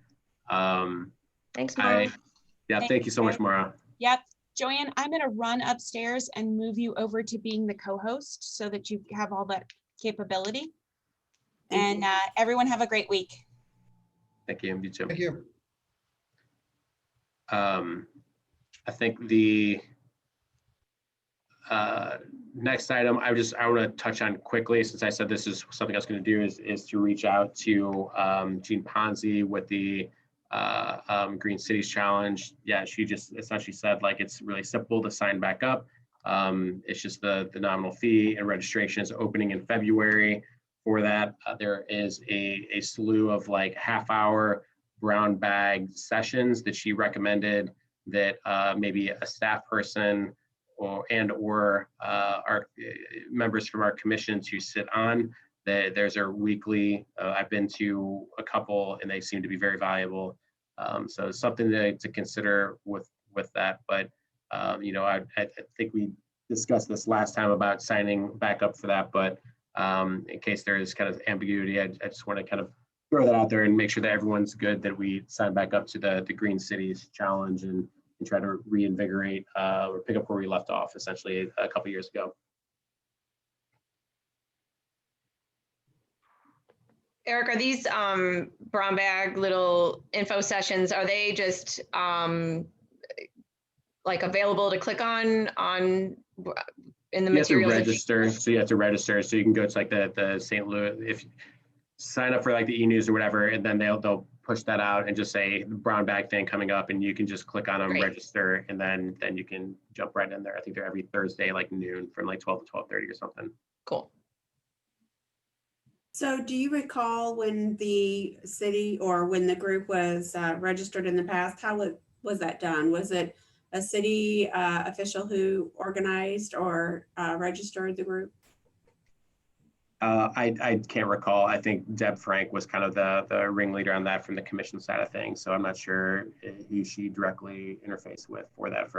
Thanks, Mara. Thank you so much, Mara. Yep. Joanne, I'm going to run upstairs and move you over to being the co-host so that you have all that capability. And everyone have a great week. Thank you. You too. Thank you. I think the next item I want to touch on quickly, since I said this is something I was going to do, is to reach out to Jean Ponzi with the Green Cities Challenge. Yeah, she just essentially said like it's really simple to sign back up. It's just the nominal fee, and registration is opening in February for that. There is a slew of like half-hour brown bag sessions that she recommended that maybe a staff person or our members from our commission to sit on. There's a weekly, I've been to a couple and they seem to be very valuable. So it's something to consider with that. But, I think we discussed this last time about signing back up for that. But in case there is kind of ambiguity, I just want to kind of throw that out there and make sure that everyone's good that we sign back up to the Green Cities Challenge and try to reinvigorate or pick up where we left off essentially a couple years ago. Eric, are these brown bag little info sessions, are they just like available to click on in the You have to materials? register, so you have to register. So you can go to like the St. Louis, if sign up for like the e-news or whatever, and then they'll push that out and just say brown bag thing coming up, and you can just click on them, Great. register, and then you can jump right in there. I think they're every Thursday, like noon, from like 12 to 12:30 or something. Cool. So do you recall when the city or when the group was registered in the past, how was that done? Was it a city official who organized or registered the group? I can't recall. I think Deb Frank was kind of the ringleader on that from the commission side of things. So I'm not sure who she directly interfaced with for that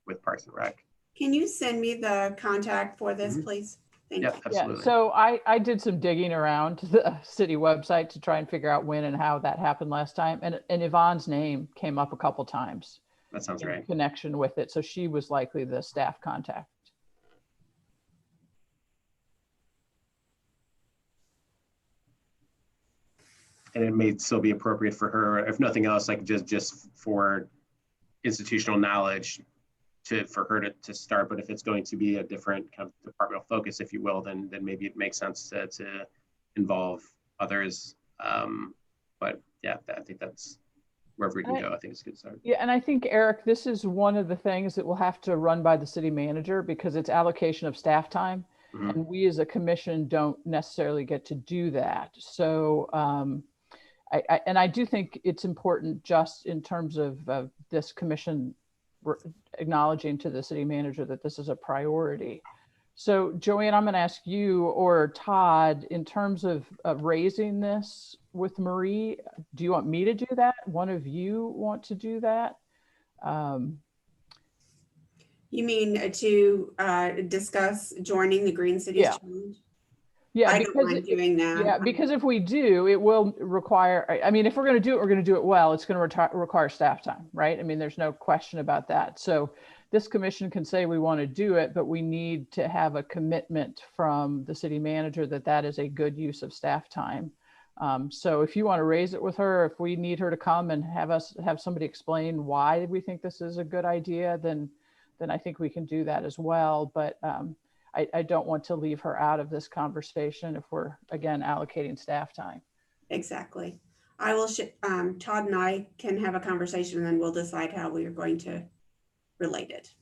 with Parks and Rec. Can you send me the contact for this, please? Thank you. Yep, absolutely. Yeah, so I did some digging around to the city website to try and figure out when and how that happened last time. And Yvonne's name came up a couple times That sounds in right. connection with it. So she was likely the staff contact. And it may still be appropriate for her, if nothing else, like just for institutional knowledge for her to start. But if it's going to be a different kind of departmental focus, if you will, then maybe it makes sense to involve others. But yeah, I think that's wherever we can go. I think it's a good start. Yeah, and I think, Eric, this is one of the things that will have to run by the city manager because it's allocation of staff time. Mhm. And we as a commission don't necessarily get to do that. So I do think it's important just in terms of this commission acknowledging to the city manager that this is a priority. So Joanne, I'm going to ask you or Todd, in terms of raising this with Marie, do you want me to do that? One of you want to do that? You mean to discuss joining the Green Cities Yeah. Challenge? Yeah, I don't mind doing that. Yeah, because if we do, it will require, I mean, if we're going to do it, we're going to do it well. It's going to require staff time, right? I mean, there's no question about that. So this commission can say we want to do it, but we need to have a commitment from the city manager that that is a good use of staff time. So if you want to raise it with her, if we need her to come and have somebody explain why we think this is a good idea, then I think we can do that as well. But I don't want to leave her out of this conversation if we're, again, allocating staff time. Exactly. I will, Todd and I can have a conversation and then we'll decide how we are going to relate it.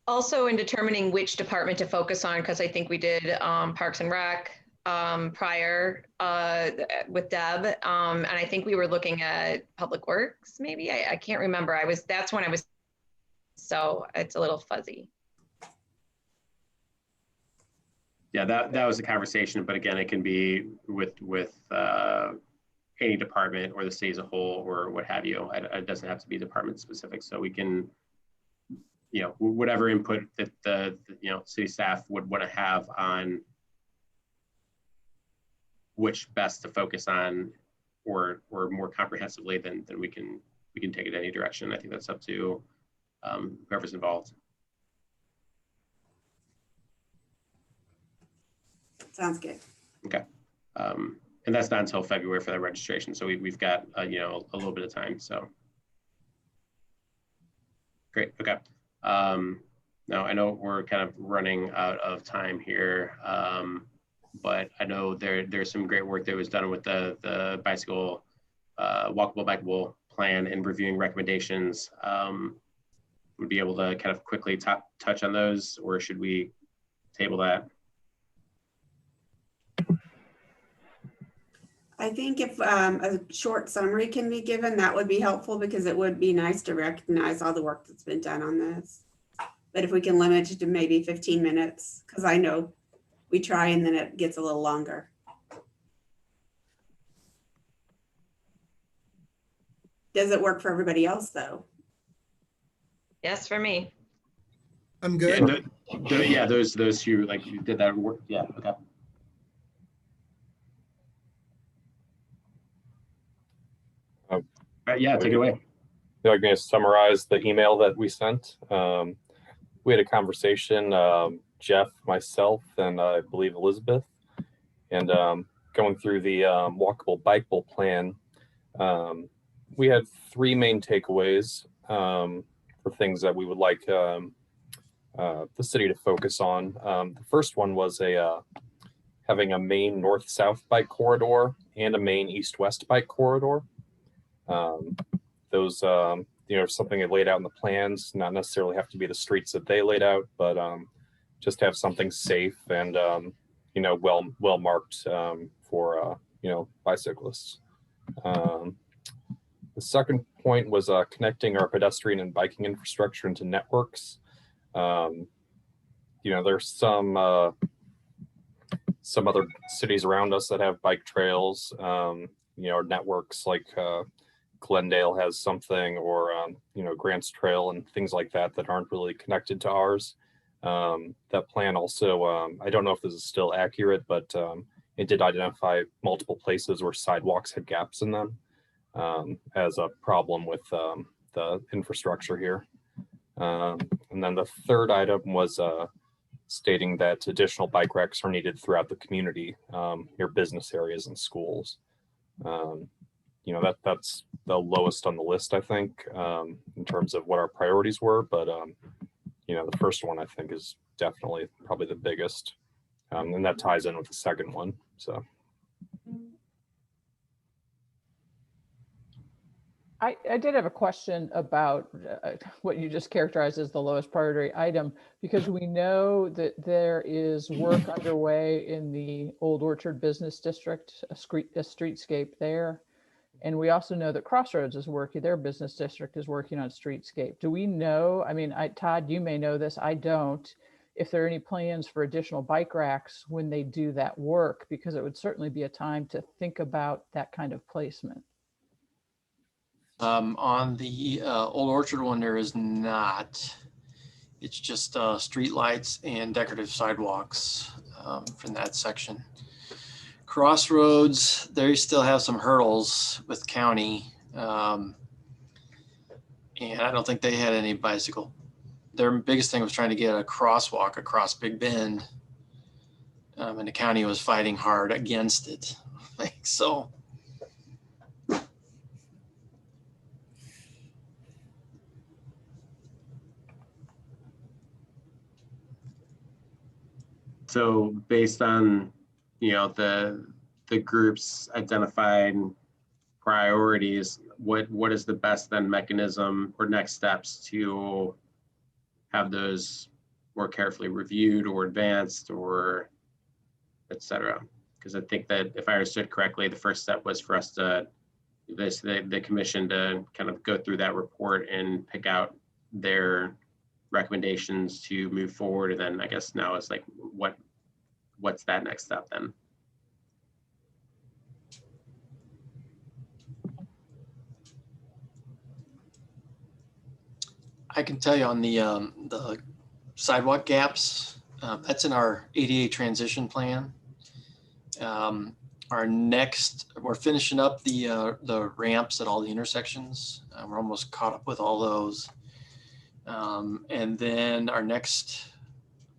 Also in determining which department to focus on, because I think we did Parks and Rec prior with Deb. And I think we were looking at Public Works, maybe. I can't remember. That's when I was, so it's a little fuzzy. Yeah, that was a conversation, but again, it can be with any department or the city as a whole or what have you. It doesn't have to be department specific. So we can, whatever input that the city staff would want to have on which best to focus on or more comprehensively, then we can take it any direction. I think that's up to whoever's involved. Sounds good. Okay. And that's not until February for the registration. So we've got, a little bit of time, so. Great, okay. Now I know we're kind of running out of time here, but I know there's some great work that was done with the bicycle, walkable, bikeable plan and reviewing recommendations. Would be able to kind of quickly touch on those, or should we table that? I think if a short summary can be given, that would be helpful because it would be nice to recognize all the work that's been done on this. But if we can limit it to maybe 15 minutes, because I know we try and then it gets a little longer. Does it work for everybody else though? Yes, for me. I'm good. Yeah, those who like you did that work. Yeah, okay. Yeah, take it away. I'm going to summarize the email that we sent. We had a conversation, Jeff, myself, and I believe Elizabeth, and going through the walkable, bikeable plan. We had three main takeaways for things that we would like the city to focus on. The first one was having a main north-south bike corridor and a main east-west bike corridor. Those, something they laid out in the plans, not necessarily have to be the streets that they laid out, but just have something safe and, well marked for, bicyclists. The second point was connecting our pedestrian and biking infrastructure into networks. There's some other cities around us that have bike trails, networks like Glendale has something, or Grants Trail and things like that aren't really connected to ours. That plan also, I don't know if this is still accurate, but it did identify multiple places where sidewalks had gaps in them as a problem with the infrastructure here. And then the third item was stating that additional bike racks are needed throughout the community, near business areas and schools. That's the lowest on the list, I think, in terms of what our priorities were. But, the first one, I think, is definitely probably the biggest. And that ties in with the second one. So. I did have a question about what you just characterized as the lowest priority item, because we know that there is work underway in the Old Orchard Business District, a streetscape there. And we also know that Crossroads is working, their business district is working on streetscape. Do we know, Todd, you may know this, I don't, if there are any plans for additional bike racks when they do that work, because it would certainly be a time to think about that kind of placement. On the Old Orchard one, there is not. It's just street lights and decorative sidewalks from that section. Crossroads, they still have some hurdles with county. And I don't think they had any bicycle. Their biggest thing was trying to get a crosswalk across Big Bend. And the county was fighting hard against it Like, so. So based on, the group's identified priorities, what is the best then mechanism or next steps to have those more carefully reviewed or advanced or et cetera? Because I think that if I understood correctly, the first step was for us to, the commission to kind of go through that report and pick out their recommendations to move forward. And then I guess now it's like, what's that next step then? I can tell you on the sidewalk gaps, that's in our ADA transition plan. Our next, we're finishing up the ramps at all the intersections. We're almost caught up with all those. And then our next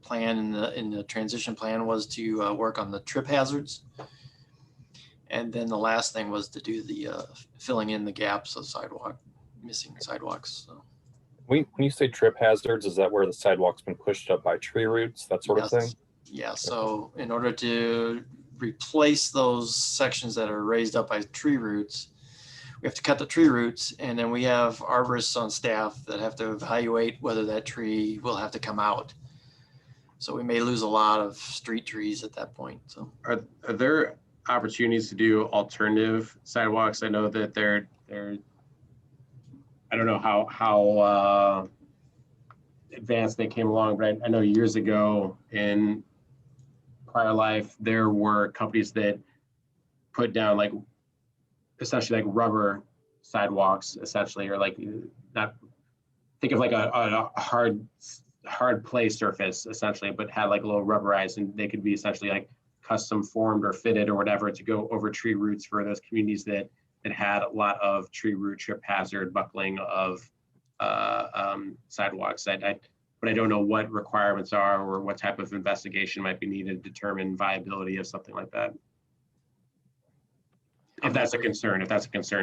plan in the transition plan was to work on the trip hazards. And then the last thing was to do the filling in the gaps of missing sidewalks. So. When you say trip hazards, is that where the sidewalk's been pushed up by tree roots, that sort of thing? Yeah, so in order to replace those sections that are raised up by tree roots, we have to cut the tree roots, and then we have arborists on staff that have to evaluate whether that tree will have to come out. So we may lose a lot of street trees at that point. So Are there opportunities to do alternative sidewalks? I know that they're I don't know how advanced they came along, but I know years ago in prior life, there were companies that put down like essentially like rubber sidewalks, essentially, or like not think of like a hard play surface essentially, but had like a little rubberized, and they could be essentially like custom formed or fitted or whatever to go over tree roots for those communities that had a lot of tree root trip hazard buckling of sidewalks. But I don't know what requirements are or what type of investigation might be needed to determine viability of something like that. If that's a concern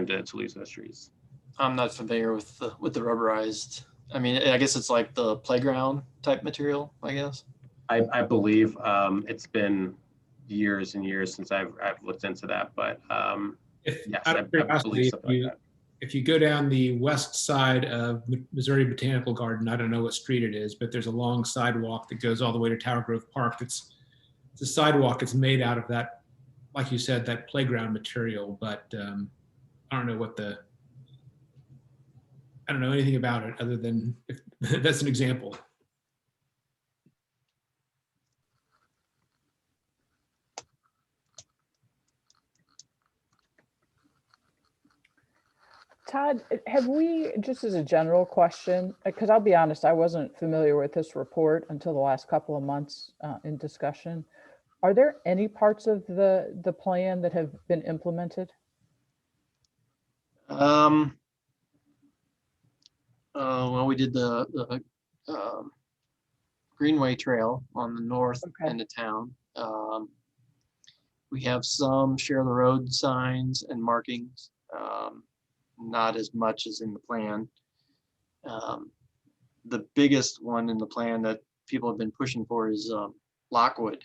to lose those trees. I'm not familiar with the rubberized. I mean, I guess it's like the playground type material, I guess. I believe it's been years and years since I've looked into that, but yes, I believe something like that. If you go down the west side of Missouri Botanical Garden, I don't know what street it is, but there's a long sidewalk that goes all the way to Tower Grove Park. It's a sidewalk. It's made out of that, like you said, that playground material, but I don't know anything about it other than that's an example. Todd, have we, just as a general question, because I'll be honest, I wasn't familiar with this report until the last couple of months in discussion. Are there any parts of the plan that have been implemented? Well, we did the Greenway Trail on the north end of town. We have some share the road signs and markings. Not as much as in the plan. The biggest one in the plan that people have been pushing for is Lockwood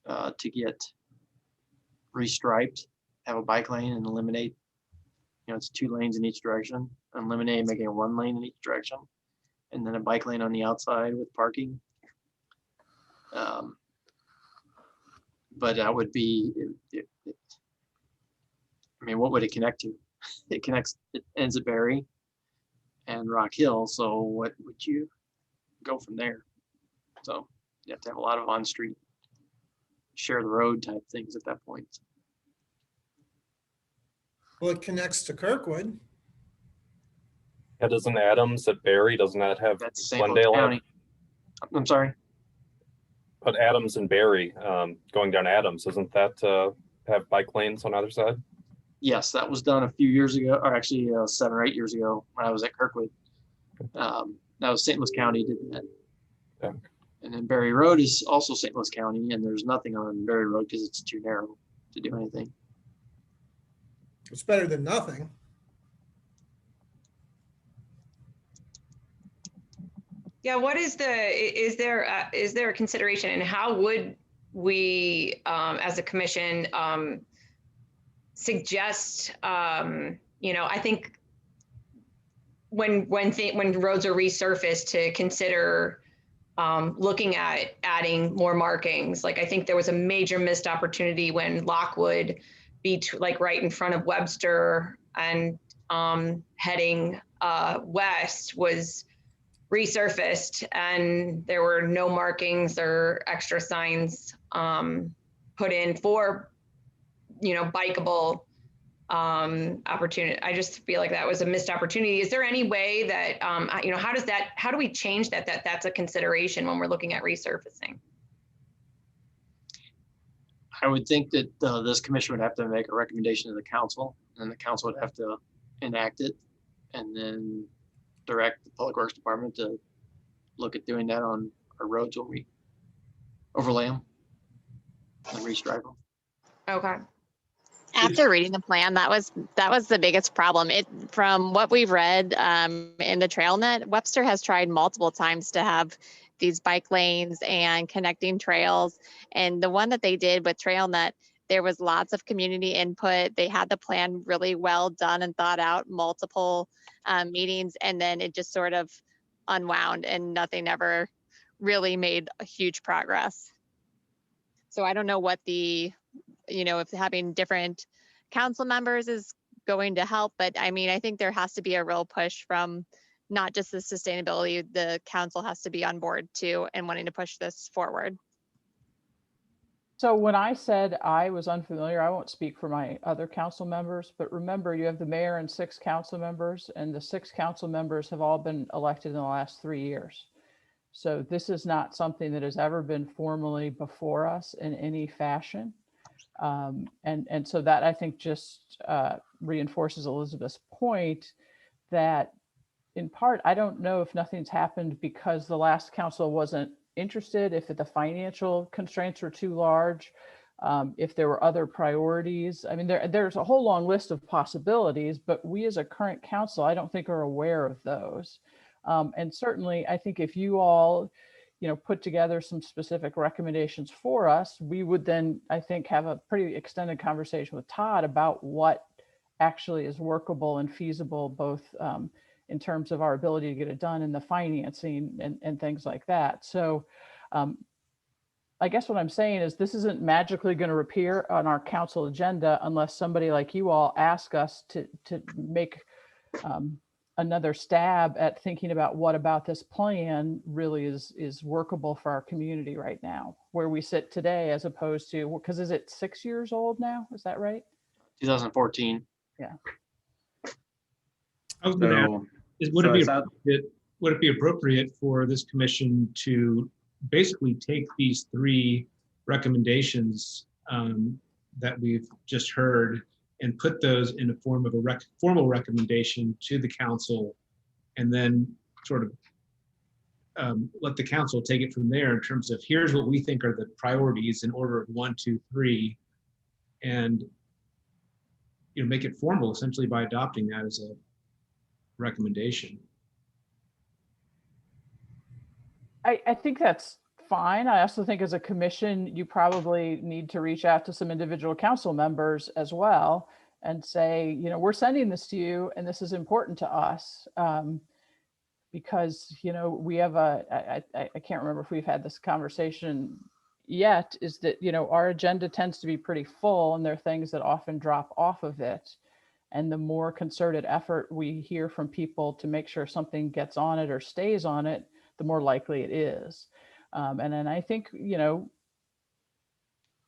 to get restriped, have a bike lane and eliminate, it's 2 lanes in each direction, eliminate making it 1 lane in each direction, and then a bike lane on the outside with parking. But that would be, what would it connect to? It ends at Berry and Rock Hill. So what would you go from there? So you have to have a lot of on-street share the road type things at that point. Well, it connects to Kirkwood. Yeah, doesn't Adams at Berry, doesn't that have That's St. Louis Glendale? County. I'm sorry. But Adams and Berry, going down Adams, doesn't that have bike lanes on either side? Yes, that was done a few years ago, or actually 7 or 8 years ago when I was at Kirkwood. That was St. Louis County did that. Yeah. And then Berry Road is also St. Louis County, and there's nothing on Berry Road because it's too narrow. to do anything. It's better than nothing. Yeah, what is is there a consideration, and how would we, as a commission, suggest, I think when roads are resurfaced, to consider looking at adding more markings. Like, I think there was a major missed opportunity when Lockwood like right in front of Webster and heading west was resurfaced, and there were no markings or extra signs put in for, bikeable opportunity. I just feel like that was a missed opportunity. Is there any way that, how do we change that's a consideration when we're looking at resurfacing? I would think that this commission would have to make a recommendation to the council, and the council would have to enact it, and then direct the Public Works Department to look at doing that on our roads when we overlay them and restripe them. Okay. After reading the plan, that was the biggest problem. From what we've read in the TrailNet, Webster has tried multiple times to have these bike lanes and connecting trails. And the one that they did with TrailNet, there was lots of community input. They had the plan really well done and thought out, multiple meetings, and then it just sort of unwound and nothing ever really made a huge progress. So I don't know what if having different council members is going to help, but I mean, I think there has to be a real push from not just the sustainability, the council has to be on board too and wanting to push this forward. So when I said I was unfamiliar, I won't speak for my other council members, but remember, you have the mayor and 6 council members, and the 6 council members have all been elected in the last 3 years. So this is not something that has ever been formally before us in any fashion. And so that, I think, just reinforces Elizabeth's point that, in part, I don't know if nothing's happened because the last council wasn't interested, if the financial constraints were too large, if there were other priorities. I mean, there's a whole long list of possibilities, but we as a current council, I don't think are aware of those. And certainly, I think if you all, put together some specific recommendations for us, we would then, I think, have a pretty extended conversation with Todd about what actually is workable and feasible, both in terms of our ability to get it done and the financing and things like that. So I guess what I'm saying is this isn't magically going to appear on our council agenda unless somebody like you all ask us to make another stab at thinking about what about this plan really is workable for our community right now, where we sit today, as opposed to, because is it 6 years old now? Is that right? 2014. Yeah. I was going to ask, would it be appropriate for this commission to basically take these 3 recommendations that we've just heard and put those in a form of a formal recommendation to the council, and then sort of let the council take it from there in terms of here's what we think are the priorities in order of 1, 2, 3, and make it formal essentially by adopting that as a recommendation. I think that's fine. I also think as a commission, you probably need to reach out to some individual council members as well and say, we're sending this to you and this is important to us. Because, we have I can't remember if we've had this conversation yet, is that, our agenda tends to be pretty full and there are things that often drop off of it. And the more concerted effort we hear from people to make sure something gets on it or stays on it, the more likely it is. And then I think,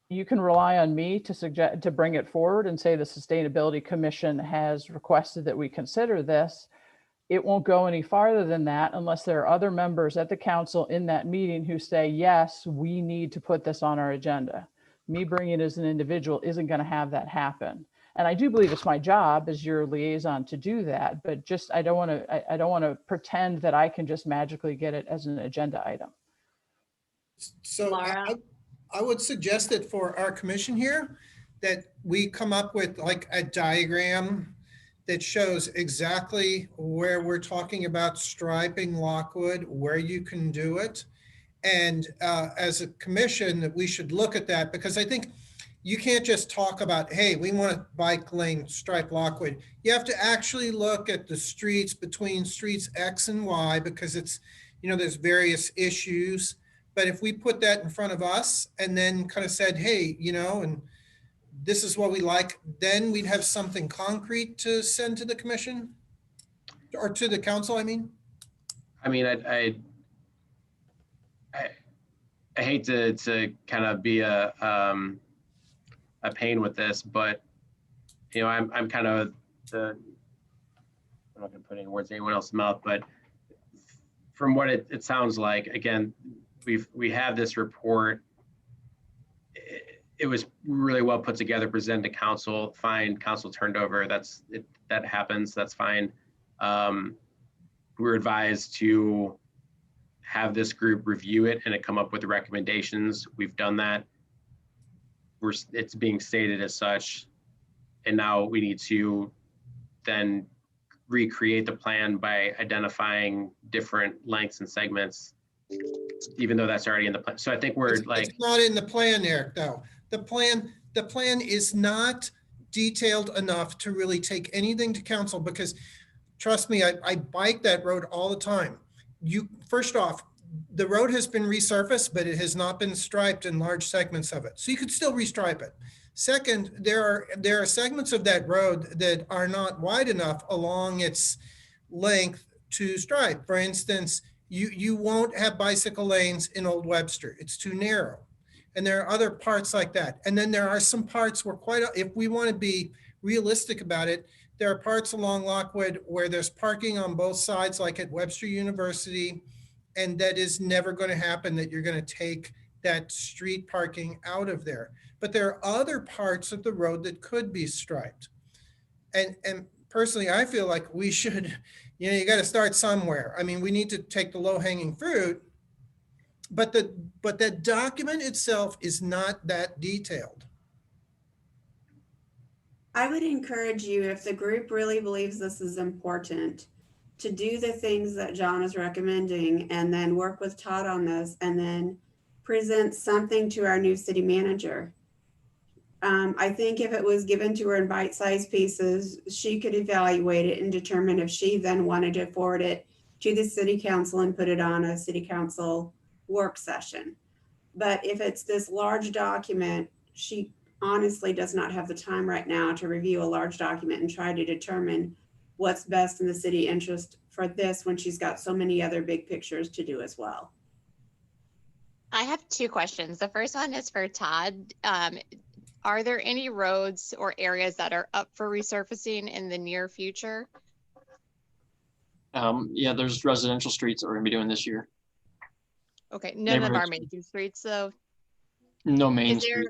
you can rely on me to bring it forward and say the Sustainability Commission has requested that we consider this. It won't go any farther than that unless there are other members at the council in that meeting who say, yes, we need to put this on our agenda. Me bringing it as an individual isn't going to have that happen. And I do believe it's my job as your liaison to do that, but just I don't want to pretend that I can just magically get it as an agenda item. So Laura? I would suggest that for our commission here, that we come up with like a diagram that shows exactly where we're talking about striping Lockwood, where you can do it. And as a commission, that we should look at that, because I think you can't just talk about, hey, we want a bike lane stripe Lockwood. You have to actually look at the streets between streets X and Y, because it's, you know, there's various issues. But if we put that in front of us and then kind of said, hey, you know, and this is what we like, then we'd have something concrete to send to the commission or to the council, I mean. I mean, I hate to kind of be a pain with this, but you know, I'm kind of I'm not gonna put any words in anyone else's mouth, but from what it sounds like, again, we have this report. It was really well put together, presented to council, fine, council turned over. That happens, that's fine. We were advised to have this group review it and it come up with the recommendations. We've done that. It's being stated as such. And now we need to then recreate the plan by identifying different lengths and segments, even though that's already in the plan. So I think we're like. It's not in the plan, Eric, though. The plan is not detailed enough to really take anything to council, because trust me, I bike that road all the time. First off, the road has been resurfaced, but it has not been striped in large segments of it. So you could still restripe it. Second, there are segments of that road that are not wide enough along its length to stripe. For instance, you won't have bicycle lanes in Old Webster. It's too narrow. And there are other parts like that. And then there are some parts where if we want to be realistic about it, there are parts along Lockwood where there's parking on both sides, like at Webster University, and that is never going to happen, that you're going to take that street parking out of there. But there are other parts of the road that could be striped. And personally, I feel like we should, you got to start somewhere. I mean, we need to take the low-hanging fruit, but the document itself is not that detailed. I would encourage you, if the group really believes this is important, to do the things that John is recommending and then work with Todd on this and then present something to our new city manager. I think if it was given to her in bite-sized pieces, she could evaluate it and determine if she then wanted to forward it to the city council and put it on a city council work session. But if it's this large document, she honestly does not have the time right now to review a large document and try to determine what's best in the city interest for this when she's got so many other big pictures to do as well. I have two questions. The first one is for Todd. Are there any roads or areas that are up for resurfacing in the near future? Yeah, there's residential streets that we're gonna be doing this year. Okay, none of our Neighborhood main streets though. No main street.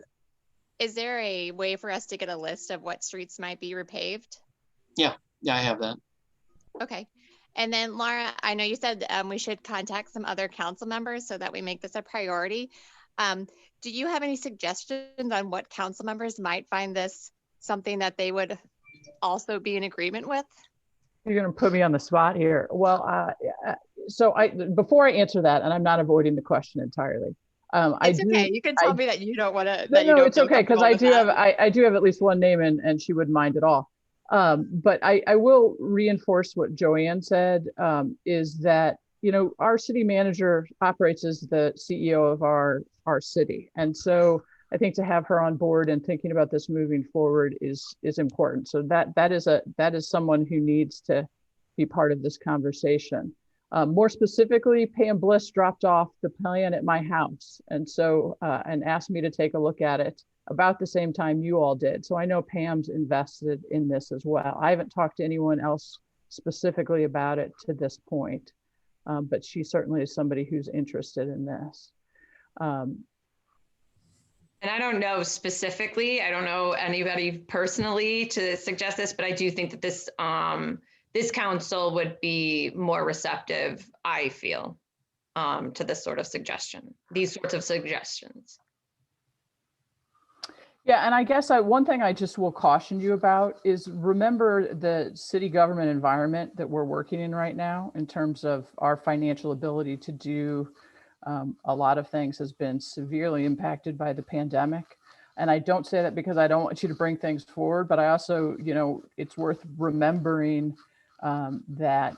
Is there a way for us to get a list of what streets might be repaved? Yeah, I have that. Okay. And then Laura, I know you said we should contact some other council members so that we make this a priority. Do you have any suggestions on what council members might find this something that they would also be in agreement with? You're going to put me on the spot here. Well, before I answer that, and I'm not avoiding the question entirely. Okay. You can tell me that you don't want to. No, it's okay, because I do have at least one name, and she wouldn't mind at all. But I will reinforce what Joanne said, is that, our city manager operates as the CEO of our city. And so I think to have her on board and thinking about this moving forward is important. So that is someone who needs to be part of this conversation. More specifically, Pam Bliss dropped off the plan at my house. And so, and asked me to take a look at it about the same time you all did. So I know Pam's invested in this as well. I haven't talked to anyone else specifically about it to this point, but she certainly is somebody who's interested in this. And I don't know specifically, I don't know anybody personally to suggest this, but I do think that this council would be more receptive, I feel, to this sort of suggestion, these sorts of suggestions. Yeah, and I guess one thing I just will caution you about is remember the city government environment that we're working in right now in terms of our financial ability to do a lot of things has been severely impacted by the pandemic. And I don't say that because I don't want you to bring things forward, but I also, it's worth remembering that,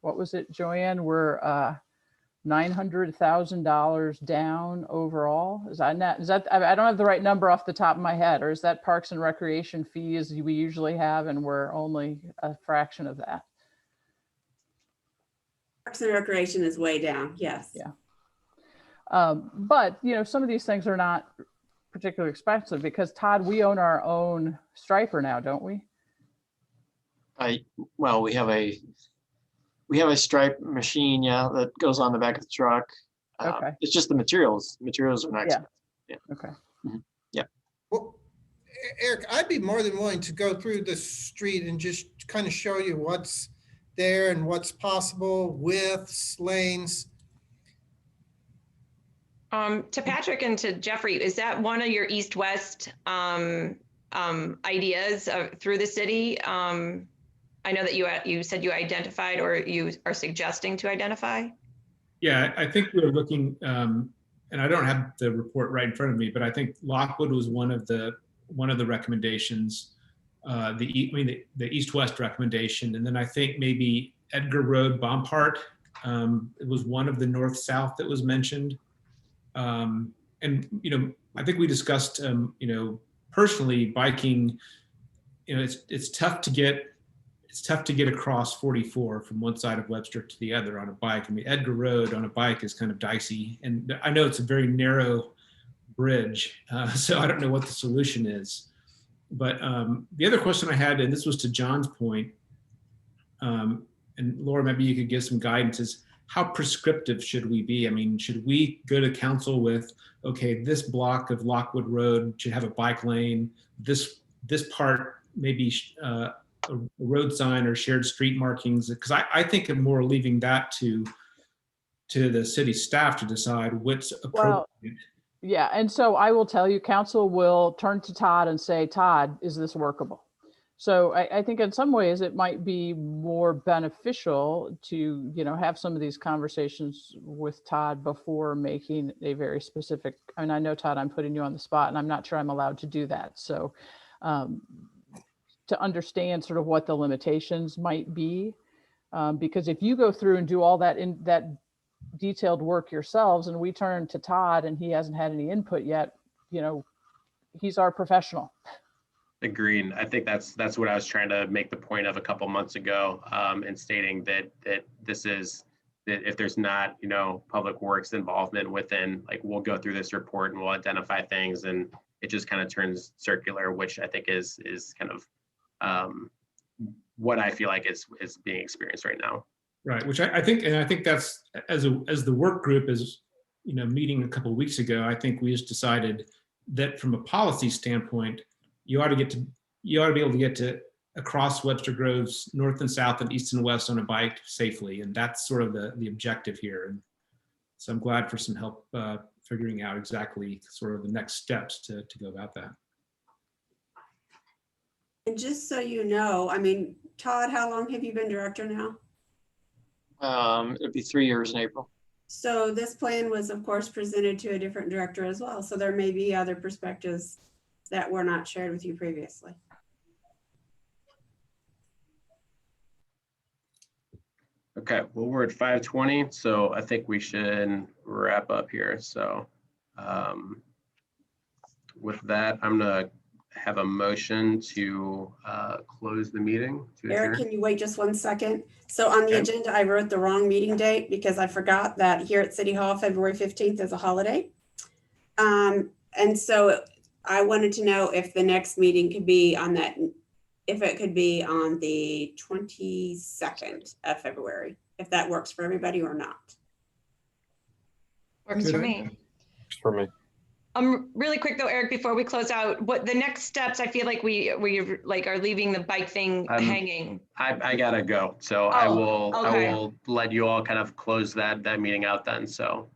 what was it, Joanne? We're $900,000 down overall. Is that, I don't have the right number off the top of my head, or is that Parks and Recreation fees we usually have and we're only a fraction of that? Parks and Recreation is way down, yes. Yeah. But, some of these things are not particularly expensive because, Todd, we own our own striper now, don't we? Well, we have a stripe machine, yeah, that goes on the back of the truck. Okay. It's just the materials. Materials are not Yeah. expensive. Yeah. Okay. Yeah. Well, Eric, I'd be more than willing to go through the street and just kind of show you what's there and what's possible, widths, lanes. To Patrick and to Jeffrey, is that one of your east-west ideas through the city? I know that you said you identified or you are suggesting to identify. Yeah, I think we're looking, and I don't have the report right in front of me, but I think Lockwood was one of the recommendations, the east-west recommendation, and then I think maybe Edgar Road, Bompart, it was one of the north-south that was mentioned. And I think we discussed, personally biking. It's tough to get across 44 from one side of Webster to the other on a bike. I mean, Edgar Road on a bike is kind of dicey, and I know it's a very narrow bridge, so I don't know what the solution is. But the other question I had, and this was to John's point, and Laura, maybe you could give some guidance, is how prescriptive should we be? I mean, should we go to council with, okay, this block of Lockwood Road should have a bike lane, this part maybe a road sign or shared street markings? Because I think of more leaving that to the city staff to decide what's appropriate. Well, yeah, and so I will tell you, council will turn to Todd and say, Todd, is this workable? So I think in some ways it might be more beneficial to, have some of these conversations with Todd before making a very specific, I know, Todd, I'm putting you on the spot and I'm not sure I'm allowed to do that. So to understand sort of what the limitations might be, because if you go through and do all that in that detailed work yourselves and we turn to Todd and he hasn't had any input yet, he's our professional. Agreed. I think that's what I was trying to make the point of a couple months ago, in stating that this is that if there's not public works involvement within, like, we'll go through this report and we'll identify things, and it just kind of turns circular, which I think is kind of what I feel like is being experienced right now. Right, which I think that's as the work group is meeting a couple of weeks ago, I think we just decided that from a policy standpoint, you ought to be able to get to across Webster Groves, north and south and east and west on a bike safely. And that's sort of the objective here. And so I'm glad for some help figuring out exactly sort of the next steps to go about that. And just so you know, I mean, Todd, how long have you been director now? It'd be 3 years in April. So this plan was, of course, presented to a different director as well. So there may be other perspectives that were not shared with you previously. Okay, well, we're at 5:20, so I think we should wrap up here. So with that, I'm gonna have a motion to close the meeting. Eric, can you wait just 1 second? So on the agenda, I wrote the wrong meeting date because I forgot that here at City Hall, February 15th is a holiday. And so I wanted to know if the next meeting could be on that, if it could be on the 22nd of February, if that works for everybody or not. Works for me. For me. Really quick though, Eric, before we close out, what the next steps? I feel like we like are leaving the bike thing hanging. I gotta go, so I will let you all kind of close that meeting out then. So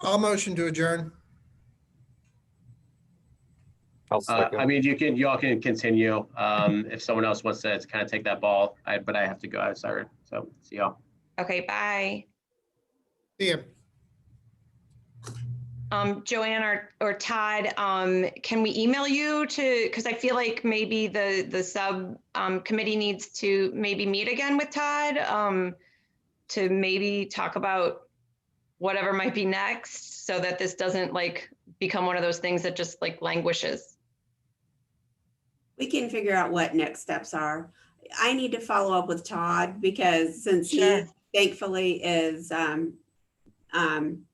I'll motion to adjourn. I'll second. I mean, y'all can continue, if someone else wants to kind of take that ball, but I have to go, I'm sorry, so, see y'all. Okay, bye. See ya. Joanne or Todd, can we email you because I feel like maybe the sub committee needs to maybe meet again with Todd to maybe talk about whatever might be next so that this doesn't like become one of those things that just like languishes. We can figure out what next steps are. I need to follow up with Todd because since Sure. he thankfully is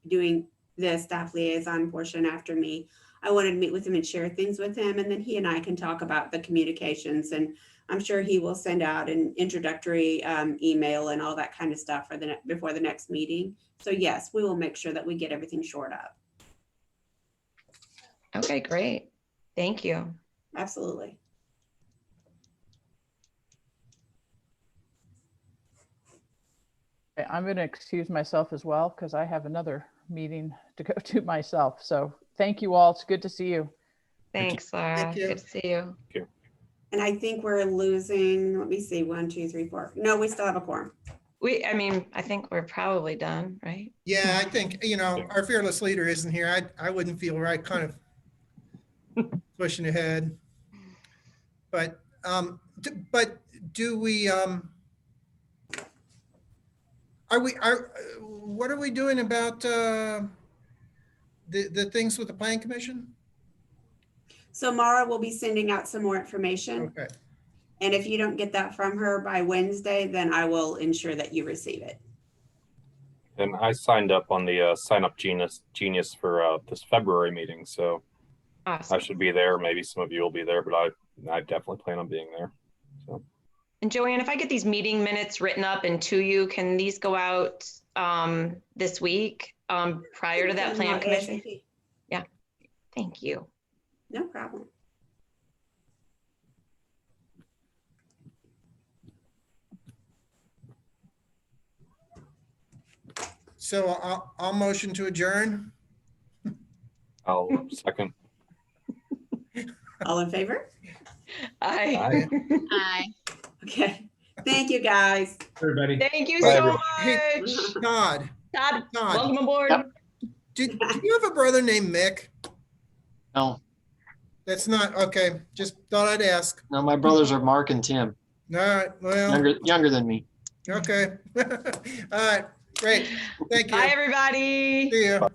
doing the staff liaison portion after me, I wanted to meet with him and share things with him. And then he and I can talk about the communications, and I'm sure he will send out an introductory email and all that kind of stuff before the next meeting. So yes, we will make sure that we get everything shored up. Okay, great. Thank you. Absolutely. Okay, I'm going to excuse myself as well because I have another meeting to go to myself. So thank you all. It's good to see you. Thanks, Laura. Thank you. Good to see you. And I think we're losing, let me see, 1, 2, 3, 4. No, we still have a quorum. I think we're probably done, right? Yeah, I think, our fearless leader isn't here. I wouldn't feel right kind of pushing ahead. But, do we, what are we doing about the things with the Plan Commission? So Mara will be sending out some more information. Okay, And if you don't get that from her by Wednesday, then I will ensure that you receive it. And I signed up on the Sign Up Genius for this February meeting, so Awesome. I should be there. Maybe some of you will be there, but I definitely plan on being there. So And Joanne, if I get these meeting minutes written up and to you, can these go out this week prior to that plan commission? ASAP. Thank you. No problem. so I'll motion to adjourn. I'll second. All in favor? Aye. Aye. Okay. Thank you, guys. Everybody. Thank you Bye, so Hey, much. Todd, Todd, Todd, welcome aboard. Yep. do you have a brother named Mick? No, That's not, okay, just thought I'd ask. no, my brothers are Mark and Tim, All right, well, younger than me. okay. All right, great. Thank Bye, you. everybody. See ya.